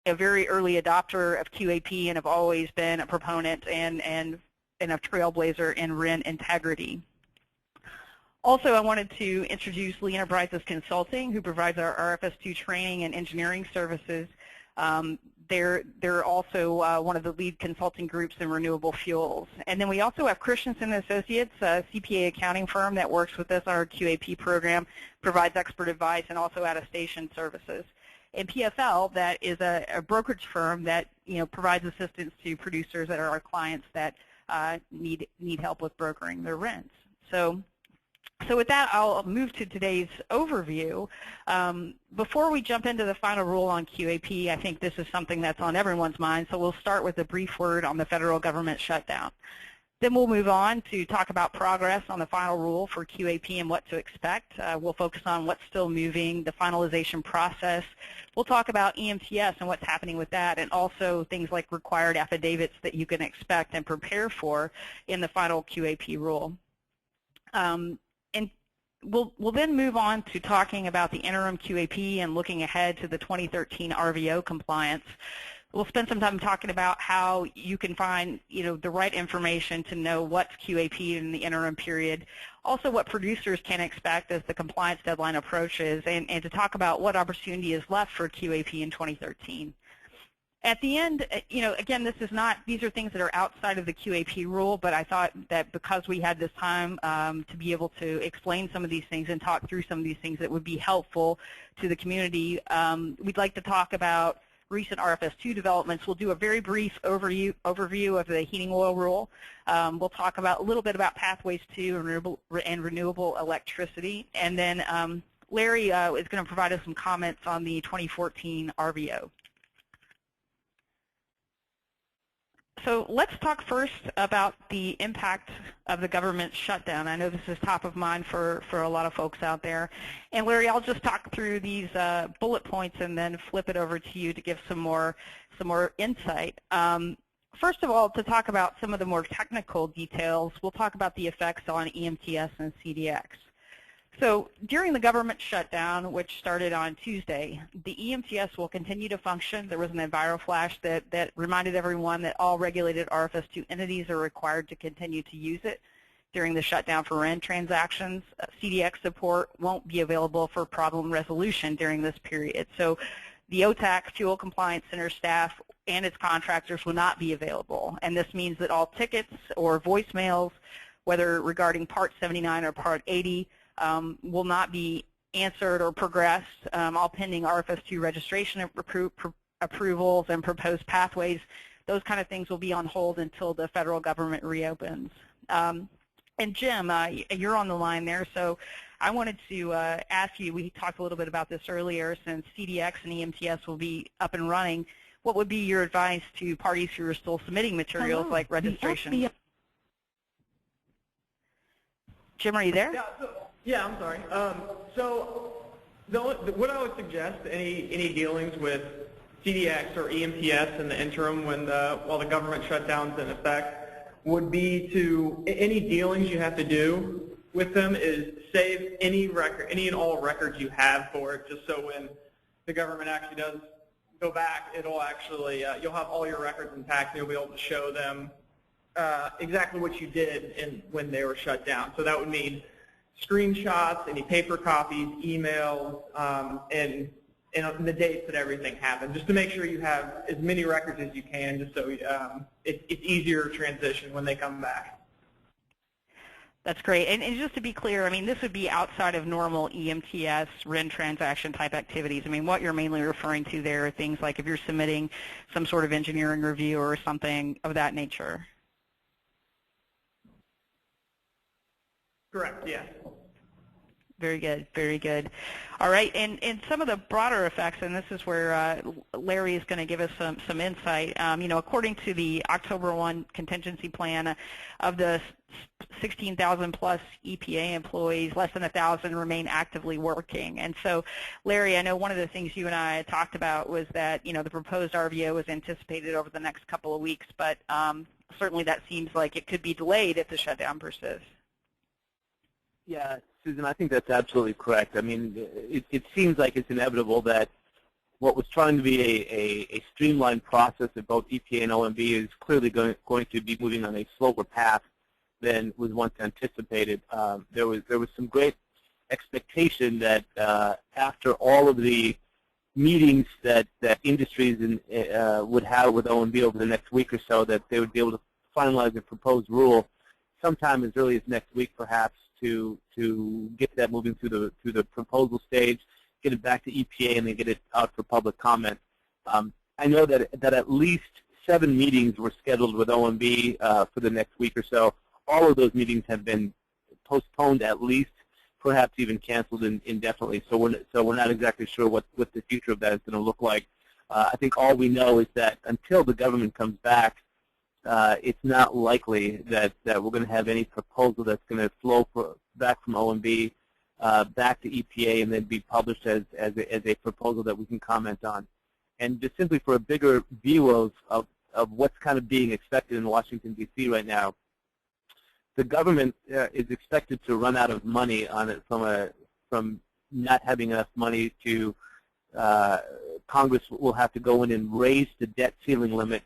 a very early adopter of QAP and have always been a proponent and a trailblazer in RIN integrity. Also, I wanted to introduce Lee Enterprises Consulting, who provides our RFS2 training and engineering services. They're also one of the lead consulting groups in renewable fuels. And then we also have Christensen Associates, a CPA accounting firm that works with us on our QAP program, provides expert advice and also attestation services. And PFL, that is a brokerage firm that provides assistance to producers that are our clients that need help with brokering their RINs. So with that, I'll move to today's overview. Before we jump into the final rule on QAP, I think this is something that's on everyone's mind, so we'll start with a brief word on the federal government shutdown. Then we'll move on to talk about progress on the final rule for QAP and what to expect. We'll focus on what's still moving, the finalization process. We'll talk about EMTS and what's happening with that, and also things like required affidavits that you can expect and prepare for in the final QAP rule. And we'll then move on to talking about the interim QAP and looking ahead to the 2013 RVO compliance. We'll spend some time talking about how you can find the right information to know what's QAP in the interim period, also what producers can expect as the compliance deadline approaches, and to talk about what opportunity is left for QAP in 2013. At the end, again, these are things that are outside of the QAP rule, but I thought that because we had this time to be able to explain some of these things and talk through some of these things that would be helpful to the community, we'd like to talk about recent RFS2 developments. We'll do a very brief overview of the heating oil rule. We'll talk a little bit about pathways to renewable electricity, and then Larry is going to provide us some comments on the 2014 RVO. So let's talk first about the impact of the government shutdown. I know this is top of mind for a lot of folks out there. And Larry, I'll just talk through these bullet points and then flip it over to you to give some more insight. First of all, to talk about some of the more technical details, we'll talk about the effects on EMTS and CDX. So during the government shutdown, which started on Tuesday, the EMTS will continue to function. There was an EnviroFlash that reminded everyone that all regulated RFS2 entities are required to continue to use it during the shutdown for RIN transactions. CDX support won't be available for problem resolution during this period. So the OTAC Fuel Compliance Center staff and its contractors will not be available. And this means that all tickets or voicemails, whether regarding Part 79 or Part 80, will not be answered or progressed, all pending RFS2 registration approvals and proposed pathways. Those kind of things will be on hold until the federal government reopens. And Jim, you're on the line there, so I wanted to ask you, we talked a little bit about this earlier, since CDX and EMTS will be up and running, what would be your advice to parties who are still submitting materials like registration? Jim, are you there? Yeah, I'm sorry. So what I would suggest, any dealings with CDX or EMTS in the interim while the government shutdown's in effect, would be to, any dealings you have to do with them is save any and all records you have for it, just so when the government actually does go back, it'll actually, you'll have all your records intact and you'll be able to show them exactly what you did when they were shut down. So that would mean screenshots, any paper copies, emails, and the dates that everything happened, just to make sure you have as many records as you can, just so it's easier to transition when they come back. That's great. And just to be clear, I mean, this would be outside of normal EMTS, RIN transaction type activities. I mean, what you're mainly referring to there are things like if you're submitting some sort of engineering review or something of that nature. Correct, yeah. Very good, very good. All right, and some of the broader effects, and this is where Larry is going to give us some insight. According to the October 1 contingency plan, of the 16,000 plus EPA employees, less than 1,000 remain actively working. And so, Larry, I know one of the things you and I talked about was that the proposed RVO was anticipated over the next couple of weeks, but certainly that seems like it could be delayed if the shutdown persists. Yeah, Susan, I think that's absolutely correct. I mean, it seems like it's inevitable that what was trying to be a streamlined process of both EPA and OMB is clearly going to be moving on a slower path than was once anticipated. There was some great expectation that after all of the meetings that industries would have with OMB over the next week or so, that they would be able to finalize a proposed rule sometime as early as next week, perhaps, to get that moving through the proposal stage, get it back to EPA, and then get it out for public comment. I know that at least 7 meetings were scheduled with OMB for the next week or so. All of those meetings have been postponed, at least, perhaps even canceled indefinitely. So we're not exactly sure what the future of that is going to look like. I think all we know is that until the government comes back, it's not likely that we're going to have any proposal that's going to flow back from OMB back to EPA and then be published as a proposal that we can comment on. And just simply for a bigger view of what's kind of being expected in Washington, D.C. right now, the government is expected to run out of money on it from not having enough money to Congress will have to go in and raise the debt ceiling limit,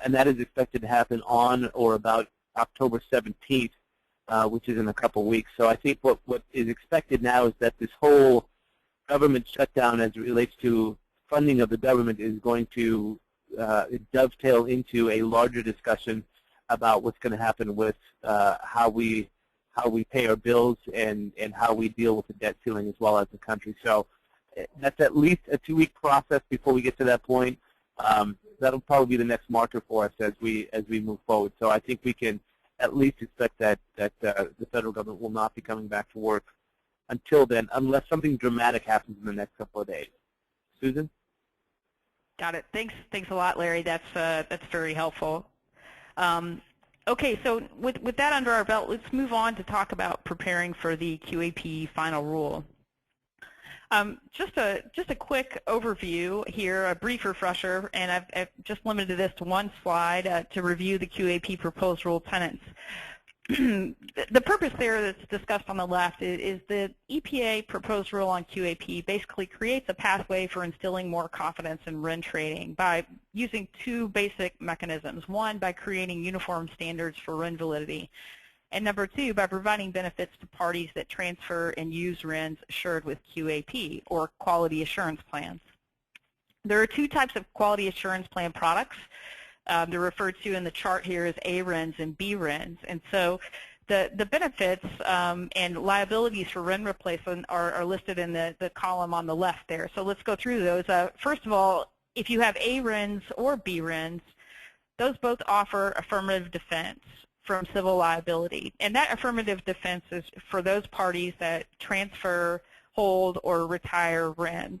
and that is expected to happen on or about October 17th, which is in a couple weeks. So I think what is expected now is that this whole government shutdown as it relates to funding of the government is going to dovetail into a larger discussion about what's going to happen with how we pay our bills and how we deal with the debt ceiling as well as the country. So that's at least a 2-week process before we get to that point. That'll probably be the next marker for us as we move forward. So I think we can at least expect that the federal government will not be coming back to work until then, unless something dramatic happens in the next couple of days. Susan? Got it. Thanks a lot, Larry. That's very helpful. Okay, so with that under our belt, let's move on to talk about preparing for the QAP final rule. Just a quick overview here, a brief refresher, and I've just limited this to one slide to review the QAP proposed rule tenets. The purpose there that's discussed on the left is the EPA proposed rule on QAP basically creates a pathway for instilling more confidence in RIN trading by using 2 basic mechanisms. One, by creating uniform standards for RIN validity, and number 2, by providing benefits to parties that transfer and use RINs assured with QAP, or quality assurance plans. There are 2 types of quality assurance plan products. They're referred to in the chart here as A RINs and B RINs. And so the benefits and liabilities for RIN replacement are listed in the column on the left there. So let's go through those. First of all, if you have A RINs or B RINs, those both offer affirmative defense from civil liability. And that affirmative defense is for those parties that transfer, hold, or retire RINs.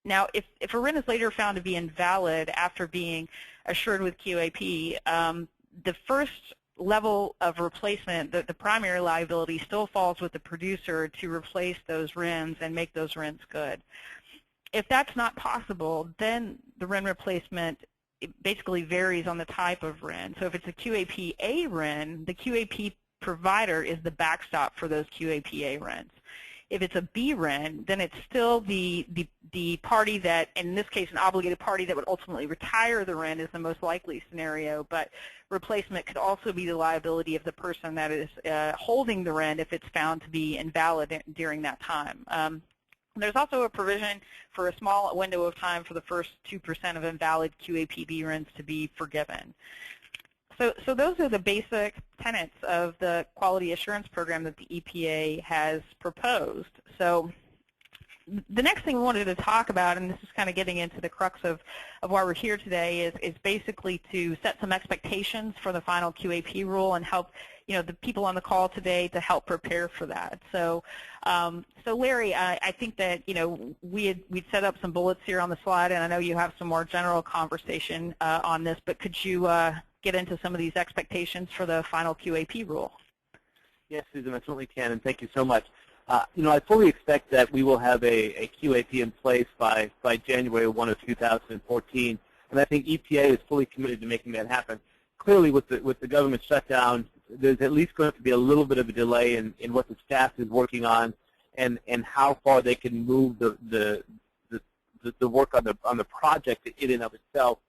Now, if a RIN is later found to be invalid after being assured with QAP, the first level of replacement, the primary liability, still falls with the producer to replace those RINs and make those RINs good. If that's not possible, then the RIN replacement basically varies on the type of RIN. So if it's a QAP A RIN, the QAP provider is the backstop for those QAP A RINs. If it's a B RIN, then it's still the party that, in this case, an obligated party that would ultimately retire the RIN is the most likely scenario, but replacement could also be the liability of the person that is holding the RIN if it's found to be invalid during that time. There's also a provision for a small window of time for the first 2% of invalid QAP B RINs to be forgiven. So those are the basic tenets of the quality assurance program that the EPA has proposed. So the next thing we wanted to talk about, and this is kind of getting into the crux of why we're here today, is basically to set some expectations for the final QAP rule and help the people on the call today to help prepare for that. So Larry, I think that we'd set up some bullets here on the slide, and I know you have some more general conversation on this, but could you get into some of these expectations for the final QAP rule? Yes, Susan, I certainly can, and thank you so much. I fully expect that we will have a QAP in place by January 1 of 2014, and I think EPA is fully committed to making that happen. Clearly, with the government shutdown, there's at least going to be a little bit of a delay in what the staff is working on and how far they can move the the work on the project in and of itself.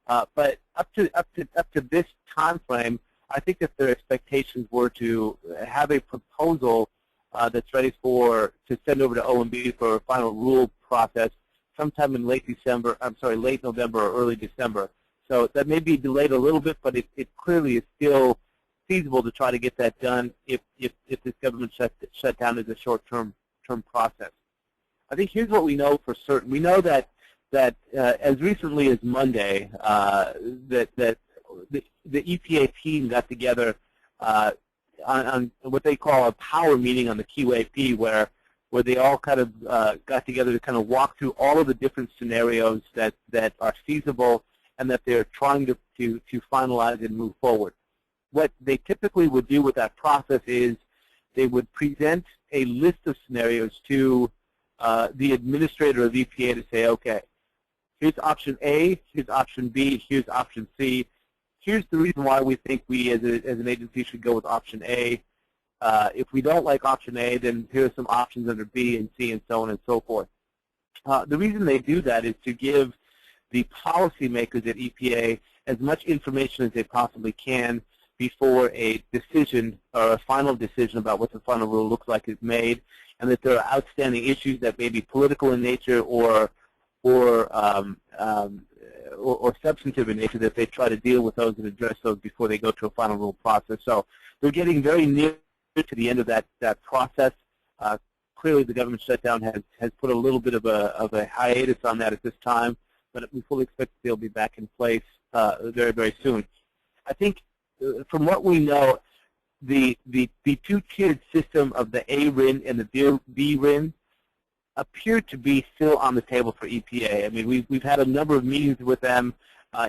But up to this time frame, I think that their expectations were to have a proposal that's ready to send over to OMB for a final rule process sometime in late November or early December. So that may be delayed a little bit, but it clearly is still feasible to try to get that done if this government shutdown is a short-term process. I think here's what we know for certain. We know that as recently as Monday, that the EPA team got together on what they call a power meeting on the QAP, where they all kind of got together to kind of walk through all of the different scenarios that are feasible and that they're trying to finalize and move forward. What they typically would do with that process is they would present a list of scenarios to the administrator of EPA to say, okay, here's option A, here's option B, here's option C. Here's the reason why we think we as an agency should go with option A. If we don't like option A, then here are some options under B and C and so on and so forth. The reason they do that is to give the policymakers at EPA as much information as they possibly can before a decision or a final decision about what the final rule looks like is made, and that there are outstanding issues that may be political in nature or substantive in nature, that they try to deal with those and address those before they go to a final rule process. So they're getting very near to the end of that process. Clearly, the government shutdown has put a little bit of a hiatus on that at this time, but we fully expect that they'll be back in place very, very soon. I think from what we know, the two-tiered system of the A RIN and the B RIN appear to be still on the table for EPA. I mean, we've had a number of meetings with them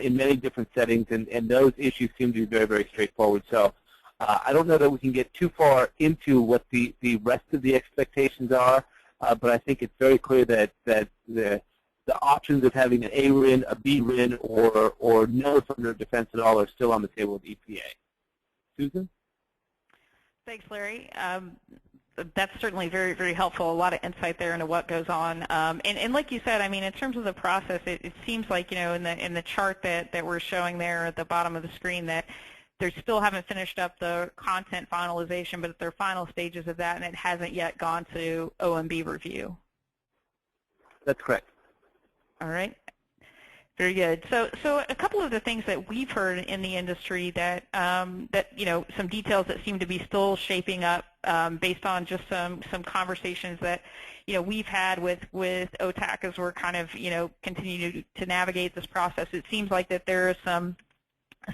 in many different settings, and those issues seem to be very, very straightforward. So I don't know that we can get too far into what the rest of the expectations are, but I think it's very clear that the options of having an A RIN, a B RIN, or no affirmative defense at all are still on the table with EPA. Susan? Thanks, Larry. That's certainly very, very helpful. A lot of insight there into what goes on. And like you said, I mean, in terms of the process, it seems like, you know, in the chart that we're showing there at the bottom of the screen, that they still haven't finished up the content finalization, but they're final stages of that, and it hasn't yet gone to OMB review. That's correct. All right. Very good. So a couple of the things that we've heard in the industry that you know, some details that seem to be still shaping up based on just some conversations that, you know, we've had with OTAC as we're kind of, you know, continuing to navigate this process. It seems like that there are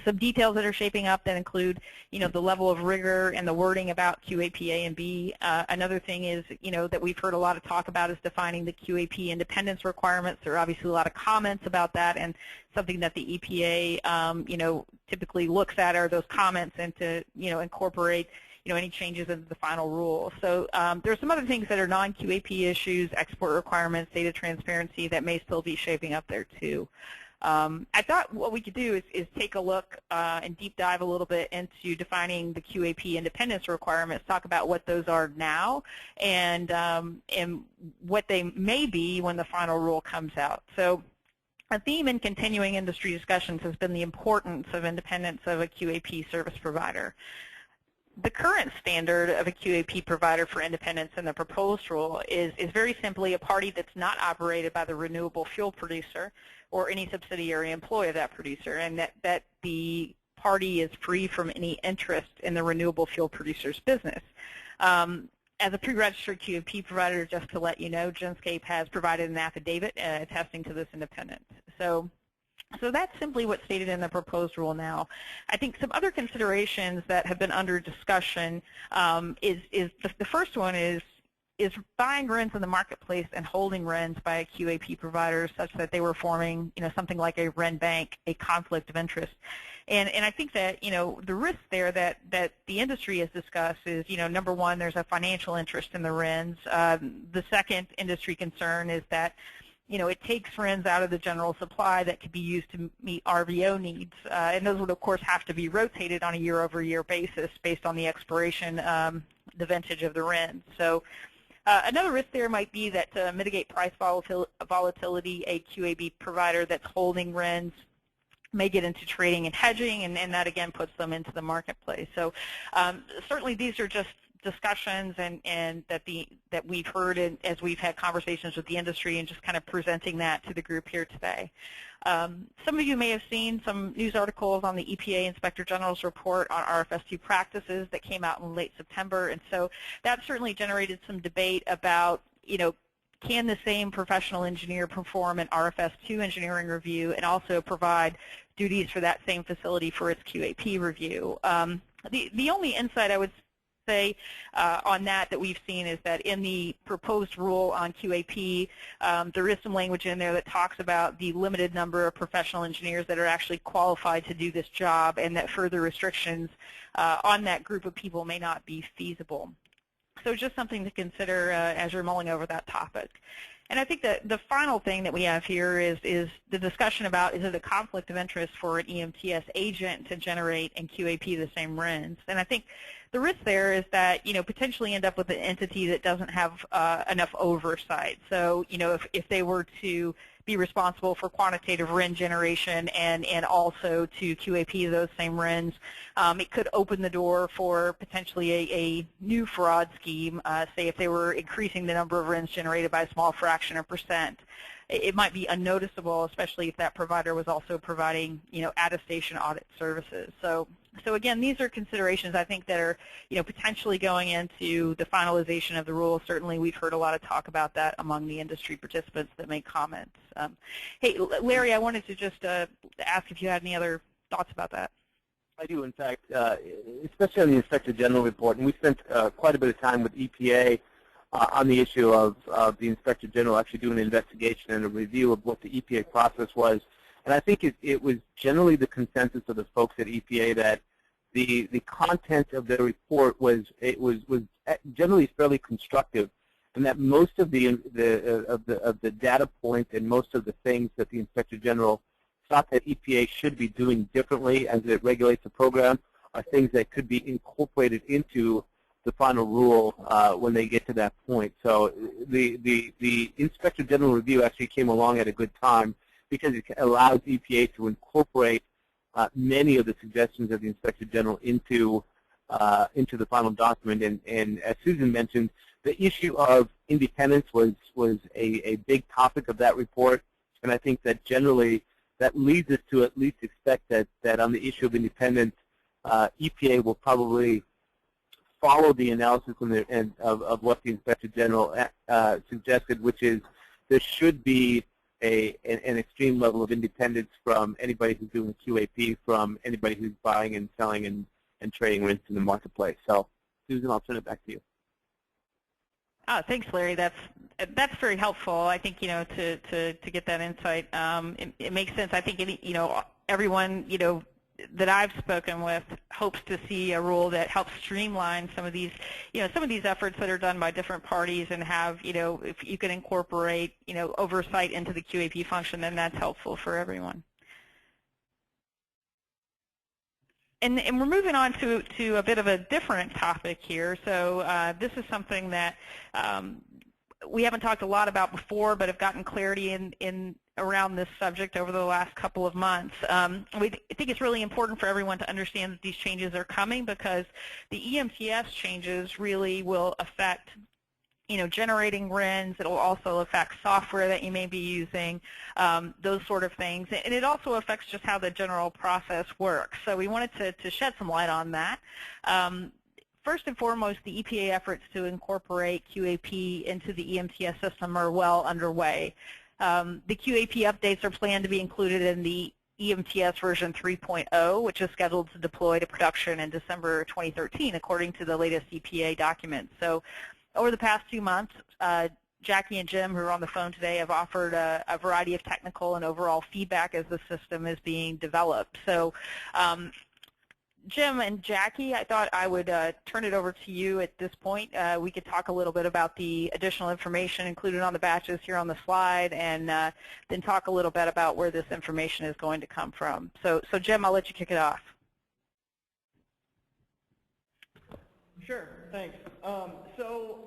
some details that are shaping up that include, you know, the level of rigor and the wording about QAP A and B. Another thing is, you know, that we've heard a lot of talk about is defining the QAP Independence Requirements. There are obviously a lot of comments about that, and something that the EPA, you know, typically looks at are those comments and to, you know, incorporate, you know, any changes into the final rule. So there are some other things that are non-QAP issues, export requirements, data transparency, that may still be shaping up there too. I thought what we could do is take a look and deep dive a little bit into defining the QAP independence requirements, talk about what those are now, and what they may be when the final rule comes out. So a theme in continuing industry discussions has been the importance of independence of a QAP service provider. The current standard of a QAP provider for independence in the proposed rule is very simply a party that's not operated by the renewable fuel producer or any subsidiary employee of that producer, and that the party is free from any interest in the renewable fuel producer's business. As a pre-registered QAP provider, just to let you know, Genscape has provided an affidavit attesting to this independence. So that's simply what's stated in the proposed rule now. I think some other considerations that have been under discussion is the first one is buying RINs in the marketplace and holding RINs by a QAP provider such that they were forming, you know, something like a RIN bank, a conflict of interest. And I think that, you know, the risk there that the industry has discussed is, you know, number one, there's a financial interest in the RINs. The second industry concern is that, you know, it takes RINs out of the general supply that could be used to meet RVO needs. And those would, of course, have to be rotated on a year-over-year basis based on the expiration, the vintage of the RINs. So Another risk there might be that to mitigate price volatility, a QAB provider that's holding RINs may get into trading and hedging, and that again puts them into the marketplace. So certainly these are just discussions and that we've heard as we've had conversations with the industry and just kind of presenting that to the group here today. Some of you may have seen some news articles on the EPA Inspector General's report on RFS2 practices that came out in late September, and so that certainly generated some debate about, can the same professional engineer perform an RFS2 engineering review and also provide duties for that same facility for its QAP review? The only insight I would say on that we've seen is that in the proposed rule on QAP, there is some language in there that talks about the limited number of professional engineers that are actually qualified to do this job, and that further restrictions on that group of people may not be feasible. So just something to consider as you're mulling over that topic. And I think that the final thing that we have here is the discussion about, is it a conflict of interest for an EMTS agent to generate and QAP the same RINs? And I think the risk there is that, potentially end up with an entity that doesn't have enough oversight. So, if they were to be responsible for quantitative RIN generation and also to QAP those same RINs, it could open the door for potentially a new fraud scheme, say if they were increasing the number of RINs generated by a small fraction of percent. It might be unnoticeable, especially if that provider was also providing, attestation audit services. So again, these are considerations I think that are, potentially going into the finalization of the rule. Certainly, we've heard a lot of talk about that among the industry participants that make comments. Hey, Larry, I wanted to just ask if you had any other thoughts about that. I do, in fact, especially on the Inspector General report, and we spent quite a bit of time with EPA on the issue of the Inspector General actually doing an investigation and a review of what the EPA process was. And I think it was generally the consensus of the folks at EPA that the content of the report was generally fairly constructive, and that most of the data points and most of the things that the Inspector General thought that EPA should be doing differently as it regulates the program are things that could be incorporated into the final rule when they get to that point. So the Inspector General review actually came along at a good time, because it allows EPA to incorporate many of the suggestions of the Inspector General into the final document. And as Susan mentioned, the issue of independence was a big topic of that report, and I think that generally that leads us to at least expect that on the issue of independence, EPA will probably follow the analysis of what the Inspector General suggested, which is there should be an extreme level of independence from anybody who's doing QAP, from anybody who's buying and selling and trading RINs in the marketplace. So, Susan, I'll turn it back to you. Thanks, Larry. That's very helpful. I think to get that insight, it makes sense. I think everyone that I've spoken with hopes to see a rule that helps streamline some of these efforts that are done by different parties, and have if you can incorporate oversight into the QAP function, then that's helpful for everyone. And we're moving on to a bit of a different topic here. So this is something that we haven't talked a lot about before, but have gotten clarity in around this subject over the last couple of months. We think it's really important for everyone to understand that these changes are coming, because the EMTS changes really will affect generating RINs. It will also affect software that you may be using, those sort of things. And it also affects just how the general process works. So we wanted to shed some light on that. First and foremost, the EPA efforts to incorporate QAP into the EMTS system are well underway. The QAP updates are planned to be included in the EMTS version 3.0, which is scheduled to deploy to production in December 2013, according to the latest EPA documents. So over the past 2 months, Jackie and Jim, who are on the phone today, have offered a variety of technical and overall feedback as the system is being developed. So Jim and Jackie, I thought I would turn it over to you at this point. We could talk a little bit about the additional information included on the batches here on the slide, and then talk a little bit about where this information is going to come from. So Jim, I'll let you kick it off. Sure, thanks. So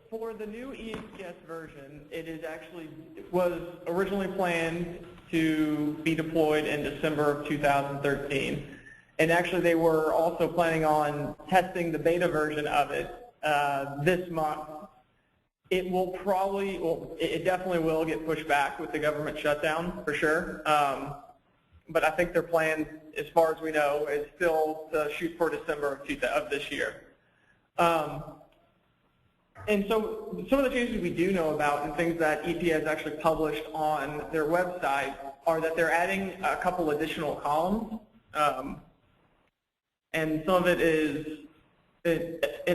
for the new EMPS version, it was originally planned to be deployed in December of 2013. And actually they were also planning on testing the beta version of it this month. It definitely will get pushed back with the government shutdown for sure. But I think their plan, as far as we know, is still to shoot for December of this year. And so some of the changes we do know about and things that EPA has actually published on their website are that they're adding a couple additional columns. And some of it is,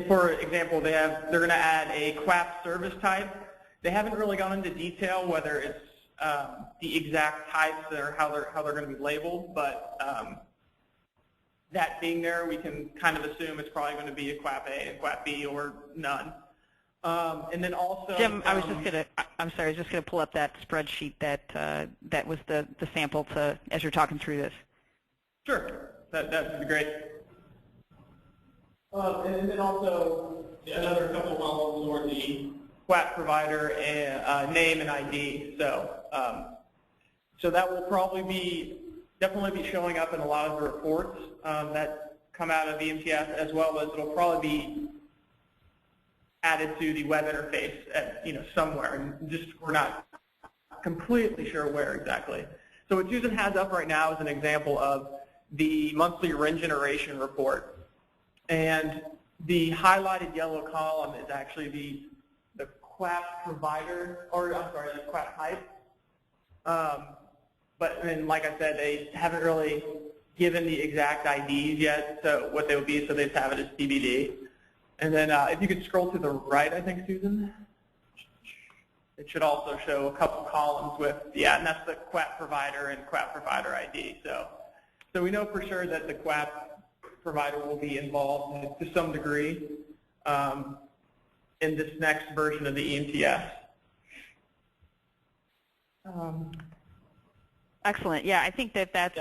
for example, they're going to add a QAP service type. They haven't really gone into detail whether it's the exact types or how they're going to be labeled, but that being there, we can kind of assume it's probably going to be a QAP A and QAP B or none. And then also, Jim, I'm sorry, I was just going to pull up that spreadsheet that was the sample as you're talking through this. Sure, that would be great. And then also another couple columns for the QAP provider and name and ID. So that will probably definitely be showing up in a lot of the reports that come out of EMPS, as well as it'll probably be added to the web interface at somewhere, and just we're not completely sure where exactly. So what Susan has up right now is an example of the monthly RIN generation report. And the highlighted yellow column is actually the QAP provider, or I'm sorry, the QAP type. But then, like I said, they haven't really given the exact IDs yet, so what they would be, so they just have it as TBD. And then if you could scroll to the right, I think, Susan, it should also show a couple columns with, and that's the QAP provider and QAP provider ID. So we know for sure that the QAP provider will be involved to some degree in this next version of the EMPS. Excellent. Yeah, I think that's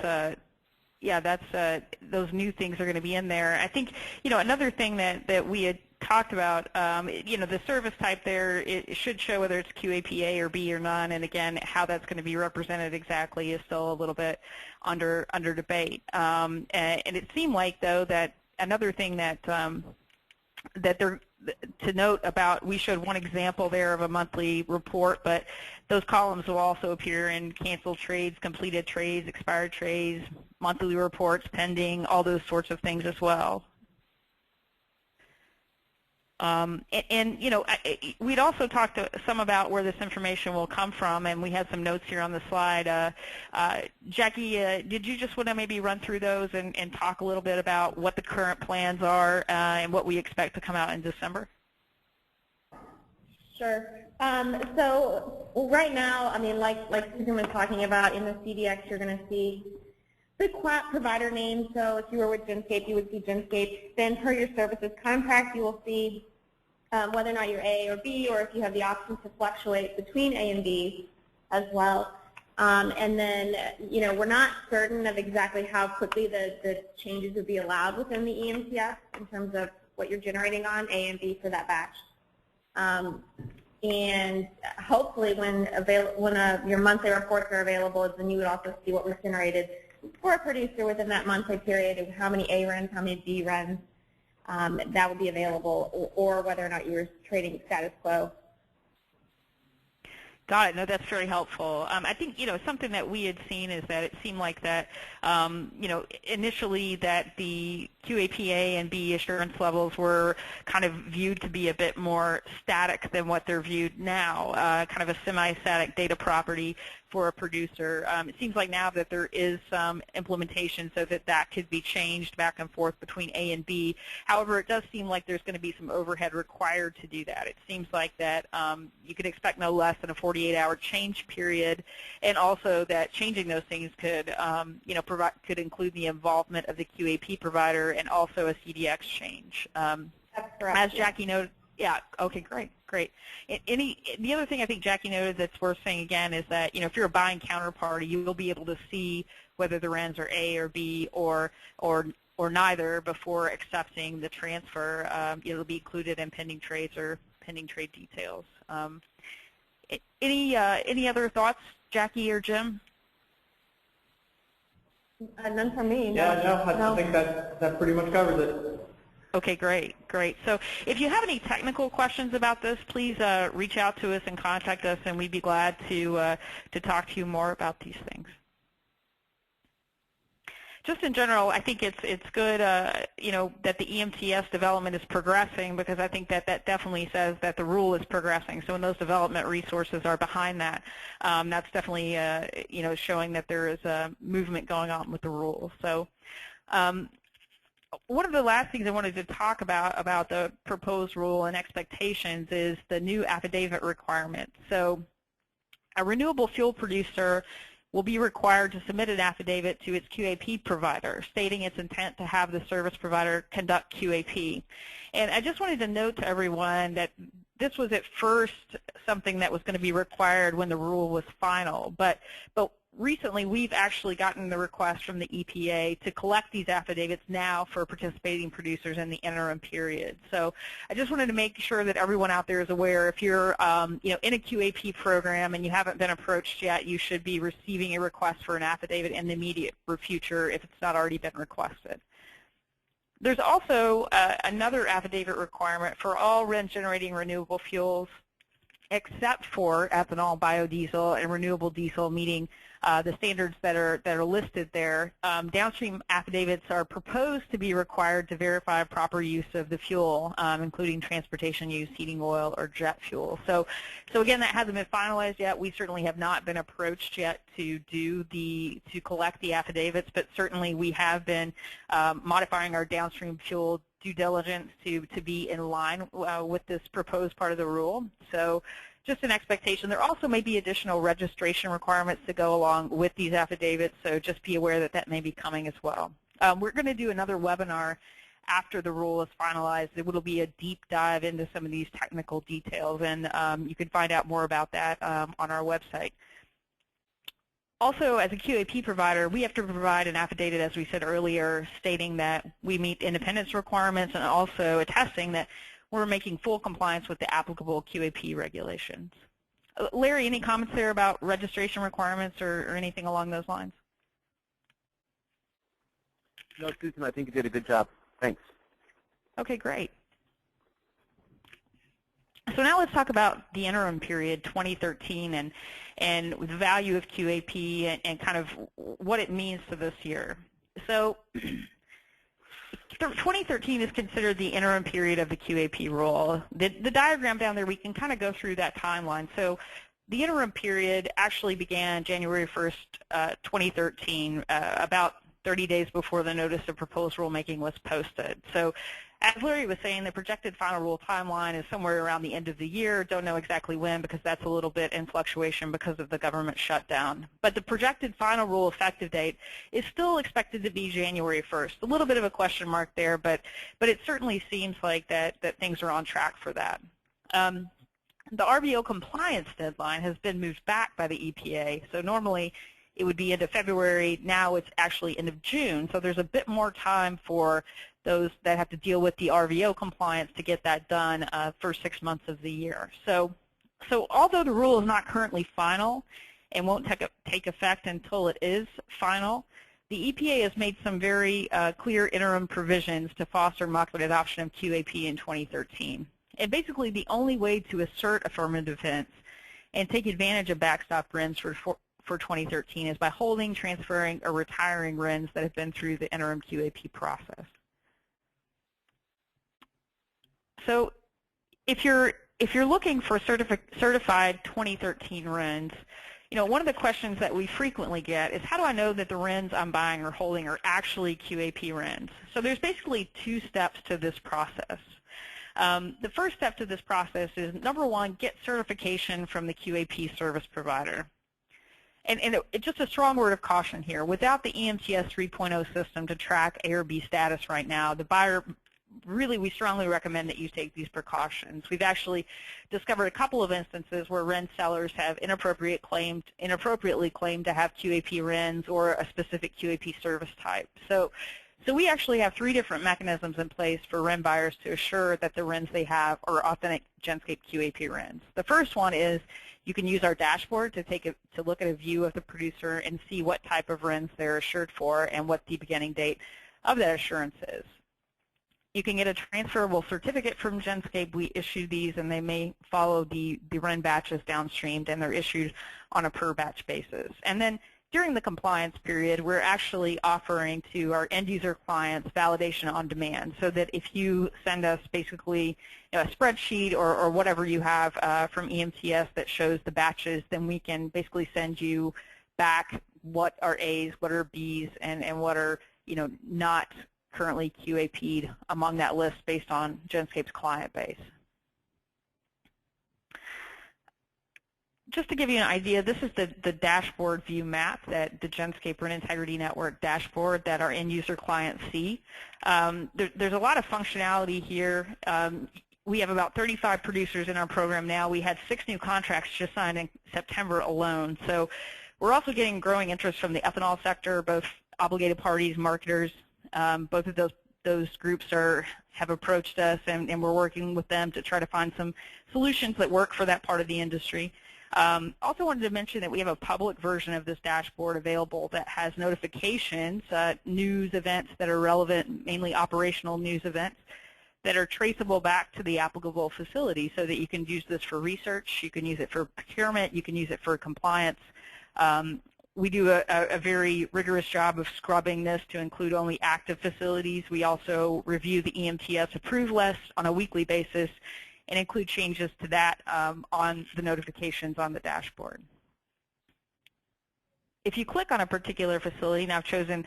those new things are going to be in there. I think another thing that we had talked about, the service type there, it should show whether it's QAP A or B or none, and again, how that's going to be represented exactly is still a little bit under debate. And it seemed like, though, that another thing that they're to note about, we showed one example there of a monthly report, but those columns will also appear in canceled trades, completed trades, expired trades, monthly reports, pending, all those sorts of things as well. We'd also talked some about where this information will come from, and we had some notes here on the slide. Jackie, did you just want to maybe run through those and talk a little bit about what the current plans are and what we expect to come out in December? Sure. So right now, I mean, like Susan was talking about, in the CDX, you're going to see the QAP provider name. So if you were with Genscape, you would see Genscape. Then per your services contract, you will see whether or not you're A or B, or if you have the option to fluctuate between A and B as well. And then, we're not certain of exactly how quickly the changes would be allowed within the EMPS in terms of what you're generating on A and B for that batch. And hopefully when your monthly reports are available, then you would also see what was generated for a producer within that monthly period, of how many A RINs, how many B RINs that would be available, or whether or not you were trading status quo. Got it. No, that's very helpful. I think, something that we had seen is that it seemed like that, initially that the QAP A and B assurance levels were kind of viewed to be a bit more static than what they're viewed now, kind of a semi-static data property for a producer. It seems like now that there is some implementation so that could be changed back and forth between A and B. However, it does seem like there's going to be some overhead required to do that. It seems like that you could expect no less than a 48-hour change period, and also that changing those things could, could include the involvement of the QAP provider and also a CDX change. That's correct. As Jackie noted. Yeah, okay, great. The other thing I think Jackie noted that's worth saying again is that, if you're a buying counterparty, you will be able to see whether the RINs are A or B or neither before accepting the transfer. It'll be included in pending trades or pending trade details. Any other thoughts, Jackie or Jim? None from me. Yeah, no, I think that pretty much covers it. Okay, great. So if you have any technical questions about this, please reach out to us and contact us, and we'd be glad to talk to you more about these things. Just in general, I think it's good, that the EMTS development is progressing, because I think that definitely says that the rule is progressing. So when those development resources are behind that, that's definitely showing that there is a movement going on with the rule. So one of the last things I wanted to talk about the proposed rule and expectations is the new affidavit requirement. So a renewable fuel producer will be required to submit an affidavit to its QAP provider stating its intent to have the service provider conduct QAP. And I just wanted to note to everyone that this was at first something that was going to be required when the rule was final, but recently we've actually gotten the request from the EPA to collect these affidavits now for participating producers in the interim period. So I just wanted to make sure that everyone out there is aware, if you're in a QAP program and you haven't been approached yet, you should be receiving a request for an affidavit in the immediate future if it's not already been requested. There's also another affidavit requirement for all RIN generating renewable fuels except for ethanol, biodiesel, and renewable diesel meeting the standards that are listed there. Downstream affidavits are proposed to be required to verify proper use of the fuel, including transportation use, heating oil, or jet fuel. So again, that hasn't been finalized yet. We certainly have not been approached yet to collect the affidavits, but certainly we have been modifying our downstream fuel due diligence to be in line with this proposed part of the rule. So just an expectation. There also may be additional registration requirements to go along with these affidavits, so just be aware that that may be coming as well. We're going to do another webinar after the rule is finalized. It will be a deep dive into some of these technical details, and you can find out more about that on our website. Also, as a QAP provider, we have to provide an affidavit, as we said earlier, stating that we meet independence requirements and also attesting that we're making full compliance with the applicable QAP regulations. Larry, any comments there about registration requirements or anything along those lines? No, Susan, I think you did a good job. Thanks. Okay, great. So now let's talk about the interim period 2013 and the value of QAP and kind of what it means to this year. So 2013 is considered the interim period of the QAP rule. The diagram down there, we can kind of go through that timeline. So the interim period actually began January 1st, 2013, about 30 days before the notice of proposed rulemaking was posted. So as Larry was saying, the projected final rule timeline is somewhere around the end of the year. Don't know exactly when because that's a little bit in fluctuation because of the government shutdown. But the projected final rule effective date is still expected to be January 1st. A little bit of a question mark there, but it certainly seems like that things are on track for that. The RVO compliance deadline has been moved back by the EPA. So normally it would be into February. Now it's actually end of June. So there's a bit more time for those that have to deal with the RVO compliance to get that done for 6 months of the year. So although the rule is not currently final and won't take effect until it is final, the EPA has made some very clear interim provisions to foster market adoption of QAP in 2013. And basically the only way to assert affirmative defense and take advantage of backstop RINs for 2013 is by holding, transferring, or retiring RINs that have been through the interim QAP process. So if you're looking for certified 2013 RINs, one of the questions that we frequently get is, how do I know that the RINs I'm buying or holding are actually QAP RINs? So there's basically 2 steps to this process. The first step to this process is, number 1, get certification from the QAP service provider. And just a strong word of caution here. Without the EMTS 3.0 system to track A or B status right now, the buyer, really, we strongly recommend that you take these precautions. We've actually discovered a couple of instances where RIN sellers have inappropriately claimed to have QAP RINs or a specific QAP service type. So So we actually have 3 different mechanisms in place for RIN buyers to assure that the RINs they have are authentic Genscape QAP RINs. The first one is you can use our dashboard to look at a view of the producer and see what type of RINs they're assured for and what the beginning date of that assurance is. You can get a transferable certificate from Genscape. We issue these, and they may follow the RIN batches downstream, and they're issued on a per batch basis. And then during the compliance period, we're actually offering to our end user clients validation on demand, so that if you send us basically a spreadsheet or whatever you have from EMTS that shows the batches, then we can basically send you back what are A's, what are B's, and what are not currently QAP'd among that list based on Genscape's client base. Just to give you an idea, this is the dashboard view map, that the Genscape RIN Integrity Network dashboard that our end user clients see. There's a lot of functionality here. We have about 35 producers in our program now. We had 6 new contracts just signed in September alone. So we're also getting growing interest from the ethanol sector, both obligated parties, marketers. Both of those groups have approached us, and we're working with them to try to find some solutions that work for that part of the industry. Also wanted to mention that we have a public version of this dashboard available that has notifications, news events that are relevant, mainly operational news events, that are traceable back to the applicable facility, so that you can use this for research, you can use it for procurement, you can use it for compliance. We do a very rigorous job of scrubbing this to include only active facilities. We also review the EMTS approved list on a weekly basis and include changes to that on the notifications on the dashboard. If you click on a particular facility, and I've chosen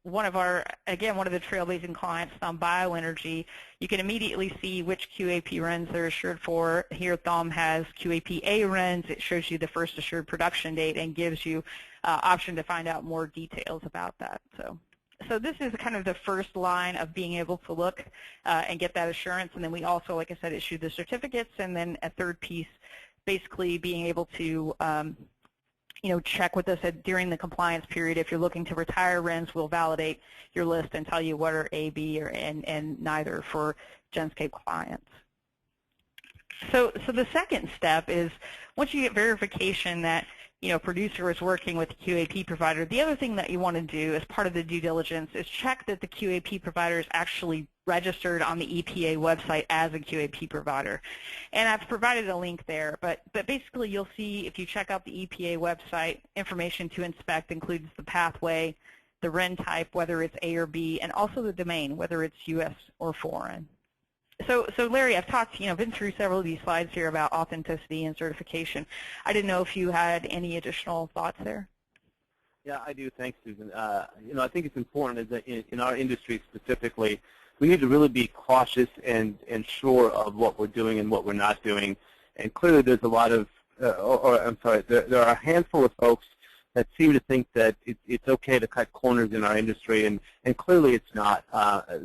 one of the trailblazing clients, Thumb Bioenergy, you can immediately see which QAP RINs they're assured for. Here, Thumb has QAP RINs. It shows you the first assured production date and gives you option to find out more details about that. So this is kind of the first line of being able to look and get that assurance. And then we also, like I said, issue the certificates. And then a third piece, basically being able to check with us during the compliance period. If you're looking to retire RINs, we'll validate your list and tell you what are A, B, and neither for Genscape clients. So the second step is, once you get verification that producer is working with the QAP provider, the other thing that you want to do as part of the due diligence is check that the QAP provider is actually registered on the EPA website as a QAP provider. And I've provided a link there, but basically you'll see, if you check out the EPA website, information to inspect includes the pathway, the RIN type, whether it's A or B, and also the domain, whether it's US or foreign. So Larry, I've talked, been through several of these slides here about authenticity and certification. I didn't know if you had any additional thoughts there. Yeah, I do. Thanks, Susan. I think it's important that in our industry specifically, we need to really be cautious and sure of what we're doing and what we're not doing. And clearly, there's a lot of, there are a handful of folks that seem to think that it's okay to cut corners in our industry, and clearly it's not.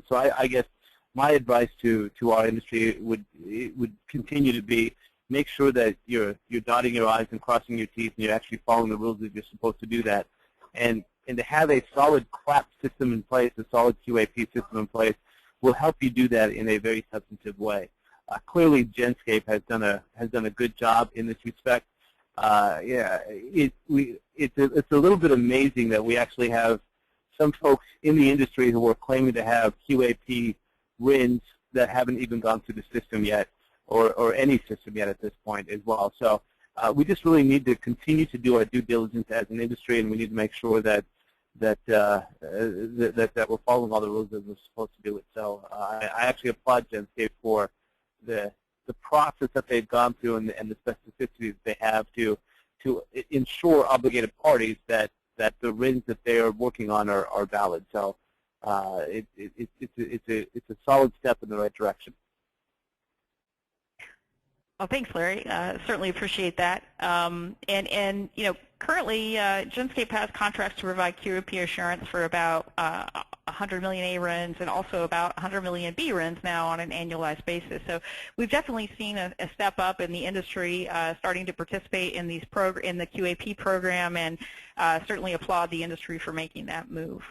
So I guess my advice to our industry would continue to be, make sure that you're dotting your I's and crossing your T's, and you're actually following the rules that you're supposed to do that. And to have a solid QAP system in place, a solid QAP system in place, will help you do that in a very substantive way. Clearly, Genscape has done a good job in this respect. It's a little bit amazing that we actually have some folks in the industry who are claiming to have QAP RINs that haven't even gone through the system yet, or any system yet at this point as well. So we just really need to continue to do our due diligence as an industry, and we need to make sure that we're following all the rules that we're supposed to do it. So I actually applaud Genscape for the process that they've gone through and the specificities they have to ensure obligated parties that the RINs that they are working on are valid. So it's a solid step in the right direction. Well, thanks, Larry. Certainly appreciate that. Currently, Genscape has contracts to provide QAP assurance for about 100 million A RINs and also about 100 million B RINs now on an annualized basis. So we've definitely seen a step up in the industry starting to participate in these in the QAP program, and certainly applaud the industry for making that move.